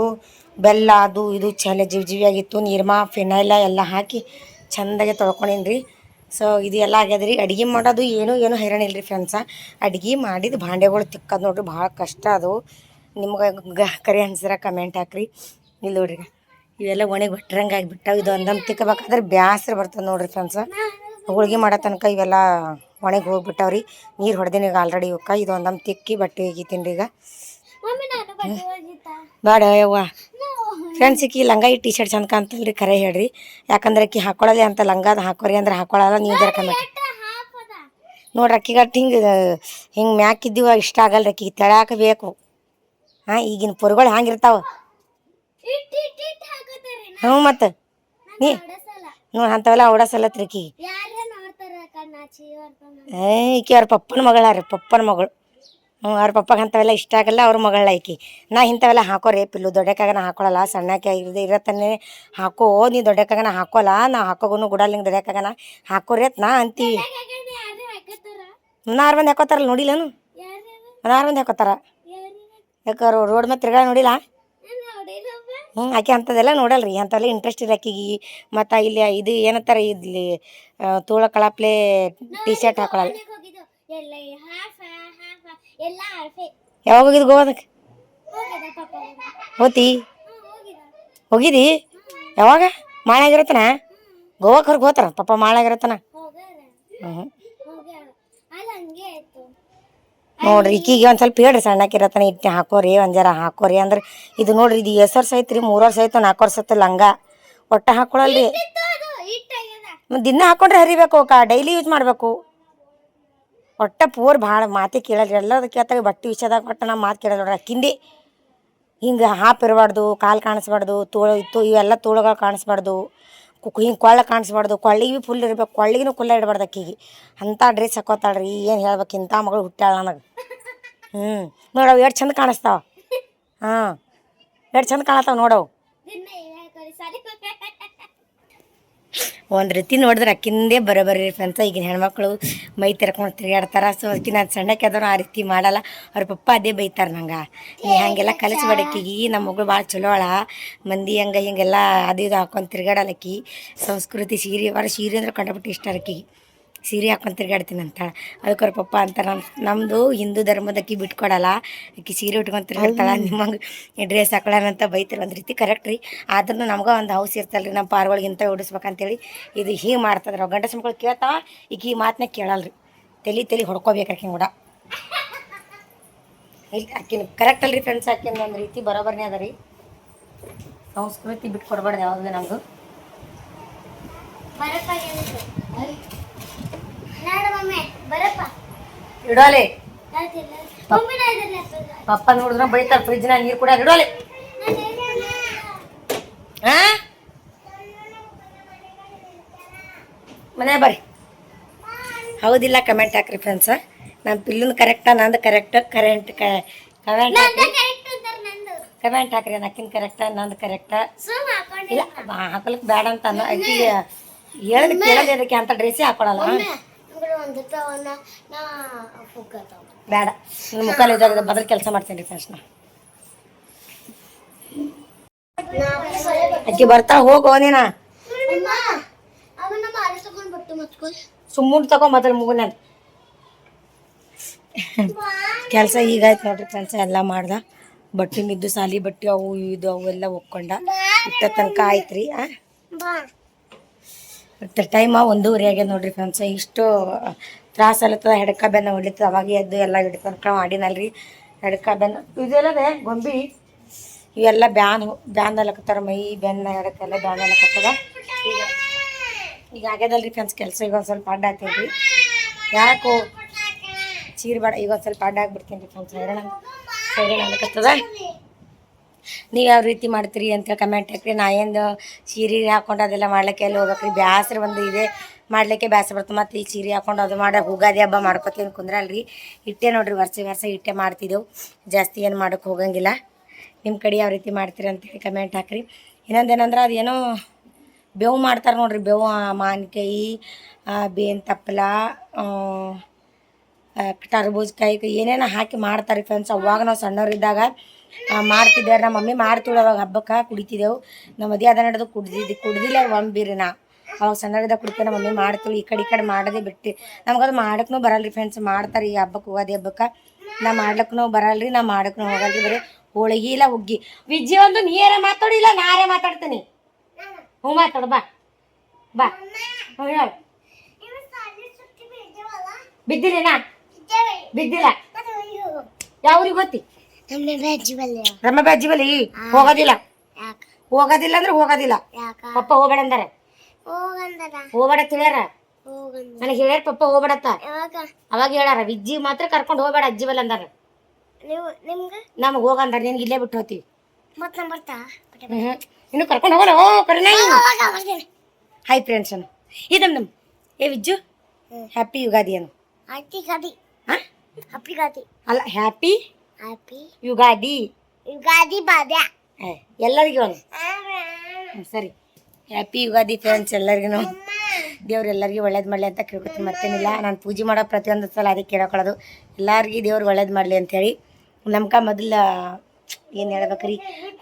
ಬೆಲ್ಲ ಅದು ಇದು ಚಲ ಜಿವಿಯಾಗಿತ್ತು ನೀರ್ಮಾ ಫಿನೈಲ ಎಲ್ಲ ಹಾಕಿ ಚೆಂದಾಗೆ ತೊಳ್ಕೊಂಡಿನಿ ರೀ ಸೊ ಇದು ಎಲ್ಲ ಆಗ್ಯದ ರೀ ಅಡುಗೆ ಮಾಡೋದು ಏನೂ ಹೈರಾಣ ಇಲ್ರಿ ಫ್ರೆಂಡ್ಸ ಅಡುಗೆ ಮಾಡಿದ ಭಾಂಡೆಗಳು ತಿಕ್ಕೋದು ನೋಡ್ರಿ ಭಾಳ ಕಷ್ಟ ಅದು ನಿಮ್ಗೆ ಕರೆ ಅನ್ಸಿರ ಕಮೆಂಟ್ ಹಾಕ್ರಿ ಇಲ್ಲಿ ನೋಡ್ರಿ ಇವೆಲ್ಲ ಒಣಗಿ ಬಿಟ್ರಂಗೆ ಆಗಿಬಿಟ್ಟಾವ ಇದು ಒಂದೊಂದು ತಿಕ್ಕಬೇಕಾದ್ರೆ ಬ್ಯಾಸ್ರ ಬರ್ತದೆ ನೋಡ್ರಿ ಫ್ರೆಂಡ್ಸ ಹೋಳ್ಗೆ ಮಾಡೋ ತನಕ ಇವೆಲ್ಲ ಒಣಗಿ ಹೋಗ್ಬಿಟ್ಟಾವ್ರಿ ನೀರು ಹೊಡೆದೀನಿ ಈಗ ಆಲ್ರೆಡಿ ಇವಕ್ಕೆ ಇದು ಒಂದೊಂದು ತಿಕ್ಕಿ ಬಟ್ಟೆ ಒಗಿತೀನಿ ರೀ ಈಗ ಬೇಡ ಯವ್ವ ಫ್ರೆಂಡ್ಸ್ ಈಕಿ ಲಂಗ ಈ ಟೀ ಶರ್ಟ್ ಚಂದ ಕಾಣ್ತಲ್ರಿ ಕರೆ ಹೇಳ್ರಿ ಯಾಕಂದ್ರೆ ಆಕಿ ಹಾಕೊಳ್ಳೋದೇ ಅಂತ ಲಂಗದ ಹಾಕೋರಿ ಅಂದ್ರೆ ಹಾಕೊಳ್ಳಲ್ಲ ನೀವು ಜರ ಕಮೆಂಟ್ ನೋಡ್ರಿ ಅಕ್ಕಿಗಟ್ಟು ಹಿಂಗೆ ಮ್ಯಾಕಿದ್ದೀವ ಇಷ್ಟ ಆಗಲ್ರಿ ಅಕ್ಕಿಗೆ ತೆಳಾಕ ಬೇಕು ಹಾಂ ಈಗಿನ ಪೊರ್ಗಳು ಹ್ಯಾಂಗಿರ್ತಾವ ಹ್ಞೂ ಮತ್ತು ನೋಡಿ ಅಂಥವೆಲ್ಲ ಓಡಸಲತ್ರಿ ಆಕಿ ಈಕಿ ಅವ್ರ ಪಪ್ಪನ ಮಗಳಾರಿ ಪಪ್ಪನ ಮಗಳು ಅವ್ರ ಪಪ್ಪಗೆ ಅಂಥವೆಲ್ಲ ಇಷ್ಟ ಆಗಲ್ಲ, ಅವ್ರ ಮಗಳ ಆಕಿ. ನಾ ಇಂಥವೆಲ್ಲ ಹಾಕೋರಿ ಪಿಲ್ಲು, ದೊಡ್ಡಕ್ಕಾಗನ ಹಾಕೊಳ್ಳಲ್ಲ, ಸಣ್ಣಕ್ಕೆ ಇರತ್ತನೇ ಹಾಕೋ, ನೀ ದೊಡ್ಡಕ್ಕಾಗನ ಹಾಕೋಲ್ಲ, ನಾ ಹಾಕೋಗುನು ಗುಡಲ್ ಹಿಂಗೆ ದೊಡ್ಡಕ್ಕಾಗನ ಹಾಕೋರಿ ಅಂತ ನಾ ಅಂತೀವಿ. ನಾರು ಮಂದಿ ಹಾಕೋತಾರಲ್ಲ ನೋಡಿಲ್ಲನು, ನಾರು ಮಂದಿ ಹಾಕೋತಾರ. ಯಾಕೆ ರೋಡ್ ಮೇಲೆ ತಿರ್ಗಾ ನೋಡಿಲ್ಲ? ಆಕೆ ಅಂಥದ್ದೆಲ್ಲ ನೋಡಲ್ರಿ, ಅಂಥವೆಲ್ಲ ಇಂಟ್ರೆಸ್ಟ್ ಇಲ್ಲ ಆಕಿಗೆ. ಮತ್ತು ಇಲ್ಲಿ ಇದು ಏನತ್ತಾರ ಇಲ್ಲಿ ತೋಳ ಕಳಪ್ಲೆ ಟೀ ಶರ್ಟ್ ಹಾಕೊಳಲ್ಲ. ಯಾವಾಗ ಹೋಗಿದ್ದು ಗೋವಾದಕ್ಕೆ? ಹೋತಿ ಹೋಗಿದಿ? ಯಾವಾಗ? ಮಾಳಾಗಿರತ್ತನ ಗೋವಾಕ್ಕೆ ಹೊರಗೆ ಹೋತಾರ ಪಾಪ ಮಾಳಾಗಿರತ್ತನ. ನೋಡ್ರಿ ಈಕಿಗೆ ಒಂದು ಸ್ವಲ್ಪ ಹೇಳ್ರಿ, ಸಣ್ಣಕ್ಕಿರತ್ತಾನೆ ಇಟ್ಟು ಹಾಕೋರಿ, ಒಂದು ಜರ ಹಾಕೋರಿ ಅಂದ್ರೆ. ಇದು ನೋಡ್ರಿ, ಇದು ಎಷ್ಟು ವರ್ಷ ಐತ್ರಿ? 3 ವರ್ಷ ಆಯ್ತು, 4 ವರ್ಷ ಆಯ್ತು ಲಂಗ ಒಟ್ಟ ಹಾಕೊಳಲ್ರಿ. ದಿನ ಹಾಕೊಂಡ್ರೆ ಹರಿಬೇಕು, ಡೈಲಿ ಯೂಸ್ ಮಾಡಬೇಕು. ಒಟ್ಟ ಪೂರ್ ಭಾಳ ಮಾತೆ ಕೇಳಲ್ರಿ, ಎಲ್ಲದ ಕೇಳ್ತಾಗ ಬಟ್ಟೆ ವಿಷಯದಾಗ ಒಟ್ಟು ನಮ್ಮ ಮಾತು ಕೇಳಲ್ಲ ನೋಡ್ರಿ. ಅಕ್ಕಿಂದೆ ಹಿಂಗೆ ಹಾಪ್ ಇರಬಾರ್ದು, ಕಾಲು ಕಾಣಿಸ್ಬಾರ್ದು, ತೋಳು ಇತ್ತು ಇವೆಲ್ಲ ತೋಳುಗಳು ಕಾಣಿಸ್ಬಾರ್ದು, ಹಿಂಗೆ ಕೊಳ್ಳ ಕಾಣಿಸ್ಬಾರ್ದು, ಕೊಳ್ಳಿಗೆ ಭೀ ಫುಲ್ ಇರಬೇಕು, ಕೊಳ್ಳಿಗೂ ಕುಲ್ಲ ಇಡಬಾರ್ದು ಅಕ್ಕಿಗೆ. ಅಂಥ ಡ್ರೆಸ್ ಹಾಕೋತಾಳ್ರಿ, ಏನು ಹೇಳ್ಬೇಕು, ಇಂಥ ಮಗಳು ಹುಟ್ಟ್ಯಾಳ ನನಗೆ. ನೋಡವು ಎಷ್ಟು ಚಂದ ಕಾಣಿಸ್ತಾವ. ಎಷ್ಟು ಚಂದ ಕಾಣತ್ತಾವ ನೋಡವು. ಒಂದು ರೀತಿ ನೋಡಿದ್ರೆ ಅಕ್ಕಿಂದೇ ಬರೋಬರಿ ಫ್ರೆಂಡ್ಸ. ಈಗಿನ ಹೆಣ್ಮಕ್ಳು ಮೈ ತೆರ್ಕೊಂಡು ತಿರುಗಾಡ್ತಾರೆ. ಸೊ ಅದಕ್ಕೆ ನಾನು ಸಣ್ಣಕ್ಕೆ ಆದರೂ ಆ ರೀತಿ ಮಾಡಲ್ಲ. ಅವ್ರ ಪಪ್ಪ ಅದೇ ಬೈತಾರೆ ನಂಗೆ, ನೀ ಹಾಗೆಲ್ಲ ಕಲಿಸ್ಬೇಡಕ್ಕಿಗೆ, ನಮ್ಮ ಮಗಳು ಭಾಳ ಚಲೋ ಅಳ, ಮಂದಿ ಹಂಗೆ ಹಿಂಗೆಲ್ಲ ಅದು ಇದು ಹಾಕೊಂಡು ತಿರ್ಗಾಡಲ್ಲಕ್ಕಿ. ಸಂಸ್ಕೃತಿ ಸೀರೆ ಸೀರೆ ಅಂದ್ರೆ ಕಂಡುಬಿಟ್ಟು ಇಷ್ಟ ಅಕ್ಕಿಗೆ, ಸೀರೆ ಹಾಕೊಂಡು ತಿರ್ಗಾಡ್ತೀನಿ ಅಂತ. ಅದಕ್ಕೆ ಅವ್ರ ಪಪ್ಪ ಅಂತಾರೆ, ನಮ್ಮದು ಹಿಂದೂ ಧರ್ಮದಕ್ಕಿ ಬಿಟ್ಕೊಡಲ್ಲ, ಆಕಿ ಸೀರೆ ಉಟ್ಕೊಂಡು ತಿರ್ಗಾಡ್ತಾಳೆ, ನಿಮ್ಮಂಗೆ ಡ್ರೆಸ್ ಹಾಕೊಳ್ಳೋಣಂತ ಬೈತಾರೆ. ಒಂದು ರೀತಿ ಕರೆಕ್ಟ್ ರೀ, ಆದ್ರೂ ನಮ್ಗೆ ಒಂದು ಹೌಸ್ ಇರ್ತಲ್ಲ ರೀ, ನಮ್ಮ ಪಾರ್ಗಳಿಗೆ ಇಂಥ ಉಡಿಸ್ಬೇಕಂತೇಳಿ ಇದು ಹೀಗೆ ಮಾಡ್ತದ್ರೆ. ಗಂಡಸ ಮಕ್ಕಳು ಕೇಳ್ತಾವ, ಈಗ ಈ ಮಾತನ್ನ ಕೇಳಲ್ರಿ, ತಲೆ ಹೊಡ್ಕೋಬೇಕು ಆಕಿನ ಕೂಡ. ಇಲ್ಲಿ ಆಕಿನ ಕರೆಕ್ಟ್ ಅಲ್ರಿ ಫ್ರೆಂಡ್ಸ್, ಆಕಿನ ಒಂದು ರೀತಿ ಬರೋಬರ್ನೇ ಅದ ರೀ. ಸಂಸ್ಕೃತಿ ಬಿಟ್ಟು ಕೊಡ್ಬಾರ್ದು ಯಾವಾಗಲೂ ನಮ್ಮದು. ಇಡೋಲೆ ಪಪ್ಪ ನೋಡಿದ್ರ ಬೈತಾರೆ, ಫ್ರಿಜ್ನ ನೀರು ಕೂಡ ಇಡೋಲೆ. ಮನೆ ಬರ್ರಿ, ಹೌದಿಲ್ಲ ಕಮೆಂಟ್ ಹಾಕ್ರಿ ಫ್ರೆಂಡ್ಸ. ನಮ್ಮ ಪಿಲ್ಲುನ್ ಕರೆಕ್ಟಾ, ನಂದು ಕರೆಕ್ಟ್? ಕಮೆಂಟ್ ಹಾಕ್ರಿ, ನಕ್ಕಿನ ಕರೆಕ್ಟಾ ನಂದು ಕರೆಕ್ಟಾ? ಇಲ್ಲ ಹಾಕೊಳಕ್ ಬೇಡ ಅಂತ ಅನ್ನೋ ಅಕ್ಕಿಗೆ ಹೇಳೋದು ಕೇಳೋದು ಅದಕ್ಕೆ, ಅಂತ ಡ್ರೆಸ್ಸೇ ಹಾಕೊಳಲ್ಲ. ಬೇಡ, ನನ್ನ ಮುಖಾಲಿ ಇದ್ದಾಗ ಬದಲು ಕೆಲಸ ಮಾಡ್ತೀನಿ ರೀ ಫ್ರೆಂಡ್ಸ್. ಅಕ್ಕಿ ಬರ್ತಾ ಹೋಗೋ ನೀನ, ಸುಮ್ಮನೆ ತಗೋ ಮೊದಲು ಮುಗುನ. ಕೆಲಸ ಈಗಾಯ್ತು ನೋಡ್ರಿ ಫ್ರೆಂಡ್ಸ್, ಎಲ್ಲ ಮಾಡ್ದ. ಬಟ್ಟೆ ಮಿದ್ದು ಸಾಲಿ ಬಟ್ಟೆ ಅವು ಇದು ಅವೆಲ್ಲ ಒಕ್ಕೊಂಡ ಇಷ್ಟ ತನಕ ಆಯ್ತು ರೀ. ಮತ್ತು ಟೈಮ 1:30 ಆಗ್ಯದ ನೋಡ್ರಿ ಫ್ರೆಂಡ್ಸ್. ಇಷ್ಟು ತ್ರಾಸ ಅಲ್ಲತ್ತದ, ಹೆಡ್ಕ ಬೆನ್ನ ಹೊಡಿತದ. ಅವಾಗ ಎದ್ದು ಎಲ್ಲ ಹಿಡಿದು ತನಕ ಮಾಡಿನಲ್ರಿ ಹೆಡ್ಕ ಬೆನ್ನ. ಇದೆಲ್ಲದೆ ಗೊಂಬಿ ಇವೆಲ್ಲ ಬ್ಯಾನ್ದಲ್ಲಕತ್ತಾರ, ಮೈ ಬೆನ್ನ ಹೆಡಕ್ಕೆಲ್ಲ ಬ್ಯಾನ್ದಲ್ಲಕತ್ತದ. ಈಗ ಆಗ್ಯದಲ್ರಿ ಫ್ರೆಂಡ್ಸ್ ಕೆಲಸ. ಈಗ ಒಂದು ಸ್ವಲ್ಪ ಅಡ್ಡ ಹಾಕ್ತೀನಿ ರೀ, ಯಾಕೋ ಚೀರ್ ಬೇಡ, ಈಗ ಒಂದು ಸ್ವಲ್ಪ ಅಡ್ಡ ಹಾಕ್ಬಿಡ್ತೀನಿ ರೀ ಫ್ರೆಂಡ್ಸ್. ಹೈರಾಣ ಆಗ್ಲಕತ್ತದ. ನೀವು ಯಾವ ರೀತಿ ಮಾಡ್ತೀರಿ ಅಂತೇಳಿ ಕಮೆಂಟ್ ಹಾಕ್ರಿ. ನಾ ಏನು ಸೀರೆ ಹಾಕೊಂಡು ಅದೆಲ್ಲ ಮಾಡ್ಲಿಕ್ಕೆ ಎಲ್ಲಿ ಹೋಗ್ಬೇಕ್ರಿ, ಬ್ಯಾಸ್ರ ಒಂದು ಇದೆ ಮಾಡ್ಲಿಕ್ಕೆ ಬ್ಯಾಸ್ರ ಬರ್ತದೆ. ಮತ್ತು ಈ ಸೀರೆ ಹಾಕೊಂಡು ಅದು ಮಾಡಿ ಉಗಾದಿ ಹಬ್ಬ ಮಾಡ್ಕೊತೀನಿ ಕುಂದ್ರಲ್ರಿ. ಇಟ್ಟೆ ನೋಡ್ರಿ, ವರ್ಷ ಇಟ್ಟೆ ಮಾಡ್ತಿದ್ದೆವು, ಜಾಸ್ತಿ ಏನು ಮಾಡೋಕ್ಕೆ ಹೋಗಂಗಿಲ್ಲ. ನಿಮ್ಮ ಕಡೆ ಯಾವ ರೀತಿ ಮಾಡ್ತೀರಿ ಅಂತೇಳಿ ಕಮೆಂಟ್ ಹಾಕ್ರಿ. ಇನ್ನೊಂದೇನಂದ್ರೆ ಅದೇನೋ ಬೇವು ಮಾಡ್ತಾರೆ ನೋಡ್ರಿ, ಬೇವು ಮಾವಿನಕಾಯಿ, ಬೇವಿನ ತಪ್ಪಲ, ಟರ್ಬೂಜ್ಕಾಯಿ ಏನೇನೋ ಹಾಕಿ ಮಾಡ್ತಾರೆ ಫ್ರೆಂಡ್ಸ್. ಅವಾಗ ನಾವು ಸಣ್ಣವರಿದ್ದಾಗ ಮಾಡ್ತಿದ್ದೇವೆ, ನಮ್ಮ ಮಮ್ಮಿ ಮಾಡ್ತೀವಿ. ಅವಾಗ ಹಬ್ಬಕ್ಕೆ ಕುಡಿತಿದ್ದೆವು. ನಮ್ಮ ಮದುವೆ ಅದ ನಡೆದು ಕುಡ್ದಿಲ್ಲ ಒಂಬಿರಿ. ನಾ ಅವಾಗ ಸಣ್ಣವರಿದ್ದಾಗ ಕುಡಿತೇವೆ, ನಮ್ಮ ಮಮ್ಮಿ ಮಾಡ್ತೀವಿ. ಈ ಕಡೆ ಮಾಡೋದೇ ಬಿಟ್ಟು ನಮ್ಗದು ಮಾಡಕ್ಕೂ ಬರಲ್ರಿ ಫ್ರೆಂಡ್ಸ್. ಮಾಡ್ತಾರೆ ಈ ಹಬ್ಬಕ್ಕೆ, ಉಗಾದಿ ಹಬ್ಬಕ್ಕೆ. ನಾ ಮಾಡ್ಲಕ್ಕೂ ಬರಲ್ರಿ, ನಾ ಮಾಡಕ್ಕೂ ಹೋಗಲ್ರಿ. ಬರೀ ಹೋಳಿಗೆ ಇಲ್ಲ ಹುಗ್ಗಿ. ವಿಜ್ಜಿ ಒಂದು ನೀರೇ ಮಾತಾಡಿಲ್ಲ, ನಾರೇ ಮಾತಾಡ್ತೀನಿ. ಹ್ಞೂ ಮಾತಾಡು, ಬಾ ಬಾ. ಹ್ಞೂ ಹೇಳು. ಬಿದ್ದಿಲ್ಲ ನಾ ಬಿದ್ದಿಲ್ಲ. ಯಾವ್ರಿಗೆ ಗೊತ್ತಿ? ರಮ್ಮ ಅಜ್ಜಿ ಬಲಿ ಹೋಗೋದಿಲ್ಲ. ಹೋಗೋದಿಲ್ಲ ಅಂದ್ರೆ ಹೋಗೋದಿಲ್ಲ. ಪಪ್ಪ ಹೋಗ್ಬೇಡ ಅಂದಾರ, ಹೋಗ್ಬೇಡ ಹೇಳ್ಯಾರ ನನಗೆ. ಹೇಳ್ಯಾರ ಪಪ್ಪ ಹೋಗ್ಬೇಡತ್ತ, ಅವಾಗ ಹೇಳ್ಯಾರ. ವಿಜ್ಜಿ ಮಾತ್ರ ಕರ್ಕೊಂಡು ಹೋಗ್ಬೇಡ ಅಜ್ಜಿ ಬಲ್ ಅಂದಾರ. ನಮ್ಗೆ ಹೋಗಂದಾರ, ನಿನ್ಗೆ ಇಲ್ಲೇ ಬಿಟ್ಟು ಹೋಗ್ತೀವಿ. ಇನ್ನು ಕರ್ಕೊಂಡು ಹೋಗೋಣ. ಹಾಯ್ ಫ್ರೆಂಡ್ಸ್ ಅನ್ನು ಇದಮ್ ನಮ್. ಏ ವಿಜ್ಜು, ಹ್ಯಾಪಿ ಯುಗಾದಿ ಅನ್ನು. ಹ್ಯಾಪಿ ಗಾದಿ ಅಲ್ಲ ಹ್ಯಾಪಿ ಹ್ಯಾಪಿ ಯುಗಾದಿ. ಯುಗಾದಿ ಬಾದ್ಯ. ಎಲ್ಲರಿಗೂ ಒಂದು ಸರಿ ಹ್ಯಾಪಿ ಯುಗಾದಿ ಫ್ರೆಂಡ್ಸ್ ಎಲ್ಲರಿಗೂ. ದೇವ್ರು ಎಲ್ಲರಿಗೂ ಒಳ್ಳೇದು ಮಾಡಲಿ ಅಂತ ಕೇಳ್ಕೊತೀನಿ, ಮತ್ತೇನಿಲ್ಲ. ನಾನು ಪೂಜೆ ಮಾಡೋ ಪ್ರತಿಯೊಂದು ಸಲ ಅದಕ್ಕೆ ಕೇಳ್ಕೊಳ್ಳೋದು ಎಲ್ಲರಿಗೂ ದೇವ್ರು ಒಳ್ಳೇದು ಮಾಡಲಿ ಅಂಥೇಳಿ. ನಮ್ಗೆ ಮೊದಲ ಏನು ಹೇಳ್ಬೇಕ್ರಿ,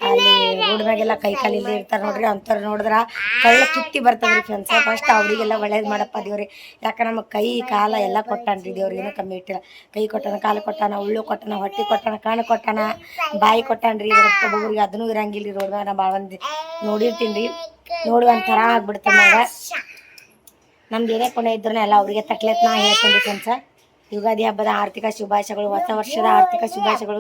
ಅಲ್ಲಿ ರೋಡ್ ಮ್ಯಾಗೆಲ್ಲ ಕೈ ಕಾಲು ಇಲ್ಲದೆ ಇರ್ತಾರೆ ನೋಡ್ರಿ, ಅಂಥವ್ರು ನೋಡಿದ್ರೆ ಕಳ್ಳ ತುತ್ತಿ ಬರ್ತದ್ರಿ ಫ್ರೆಂಡ್ಸ್. ಫಸ್ಟ್ ಅವರಿಗೆಲ್ಲ ಒಳ್ಳೇದು ಮಾಡಪ್ಪ ದೇವ್ರಿ, ಯಾಕೆ ನಮಗೆ ಕೈ ಕಾಲ ಎಲ್ಲ ಕೊಟ್ಟಾನ್ರಿ ದೇವ್ರು, ಏನೂ ಕಮ್ಮಿ ಇಟ್ಟಿಲ್ಲ. ಕೈ ಕೊಟ್ಟಾನ, ಕಾಲು ಕೊಟ್ಟಾನ, ಉಳ್ಳು ಕೊಟ್ಟಾನ, ಹೊಟ್ಟೆ ಕೊಟ್ಟಾನ, ಕಣ್ಣು ಕೊಟ್ಟಾನ, ಬಾಯಿ ಕೊಟ್ಟಾನ್ರಿ. ಒಬ್ಬೊಬ್ರಿಗೆ ಅದನ್ನೂ ಇರಂಗಿಲ್ಲ ರೀ. ರೋಡ್ ಮ್ಯಾಗ ನಾ ಭಾಳ ಮಂದಿ ನೋಡಿರ್ತೀನಿ ರೀ, ನೋಡಿ ಒಂಥರ ಆಗ್ಬಿಡ್ತಾನೆ ನಂಗೆ. ನಮ್ದು ಏನೇ ಪುಣ್ಯ ಇದ್ರೂ ಎಲ್ಲ ಅವರಿಗೆ ತಕ್ಲೆತ್ ನಾ ಹೇಳ್ತೀನಿ ಫ್ರೆಂಡ್ಸ. ಯುಗಾದಿ ಹಬ್ಬದ ಆರ್ಥಿಕ ಶುಭಾಶಯಗಳು, ಹೊಸ ವರ್ಷದ ಆರ್ಥಿಕ ಶುಭಾಶಯಗಳು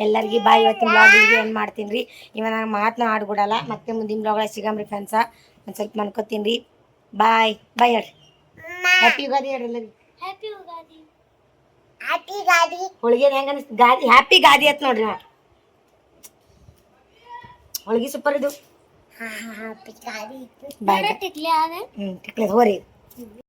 ಎಲ್ಲರಿಗೂ. ಬಾಯ್, ಇವತ್ತಿನ ಬ್ಲಾಗಿಗೆ ಏನು ಮಾಡ್ತೀನಿ ರೀ, ಇವಾಗ ನಾನು ಮಾತನ್ನ ಆಡ್ಬಿಡಲ್ಲ. ಮತ್ತೆ ಮುಂದಿನ ಬ್ಲಾಗ್ ಸಿಗಮ್ರಿ ಫ್ರೆಂಡ್ಸ. ಒಂದು ಸ್ವಲ್ಪ ಮನ್ಕೋತೀನಿ ರೀ. ಬಾಯ್ ಬಾಯ್ ಹೇಳ್ರಿ, ಹ್ಯಾಪಿ ಯುಗಾದಿ ಹೇಳ್ರಿ ಎಲ್ಲರಿಗೂ. ಹ್ಯಾಪಿ ಯುಗಾದಿ. ಹ್ಯಾಪಿ ಗಾದಿ. ಹೋಳಿಗೆ ಹೆಂಗೆ ಅನಿಸ್ತು? ಗಾದಿ ಹ್ಯಾಪಿ ಗಾದಿ ಆಯ್ತು ನೋಡ್ರಿ. ಹೋಳಿಗೆ ಸೂಪರ್ ಇದು. ಹ್ಯಾಪಿ ಗಾದಿ. ಬಾಯ್. ಟಿಕ್ಲಿ ಆದ. ಟಿಕ್ಲೆ ಹೋರಿ.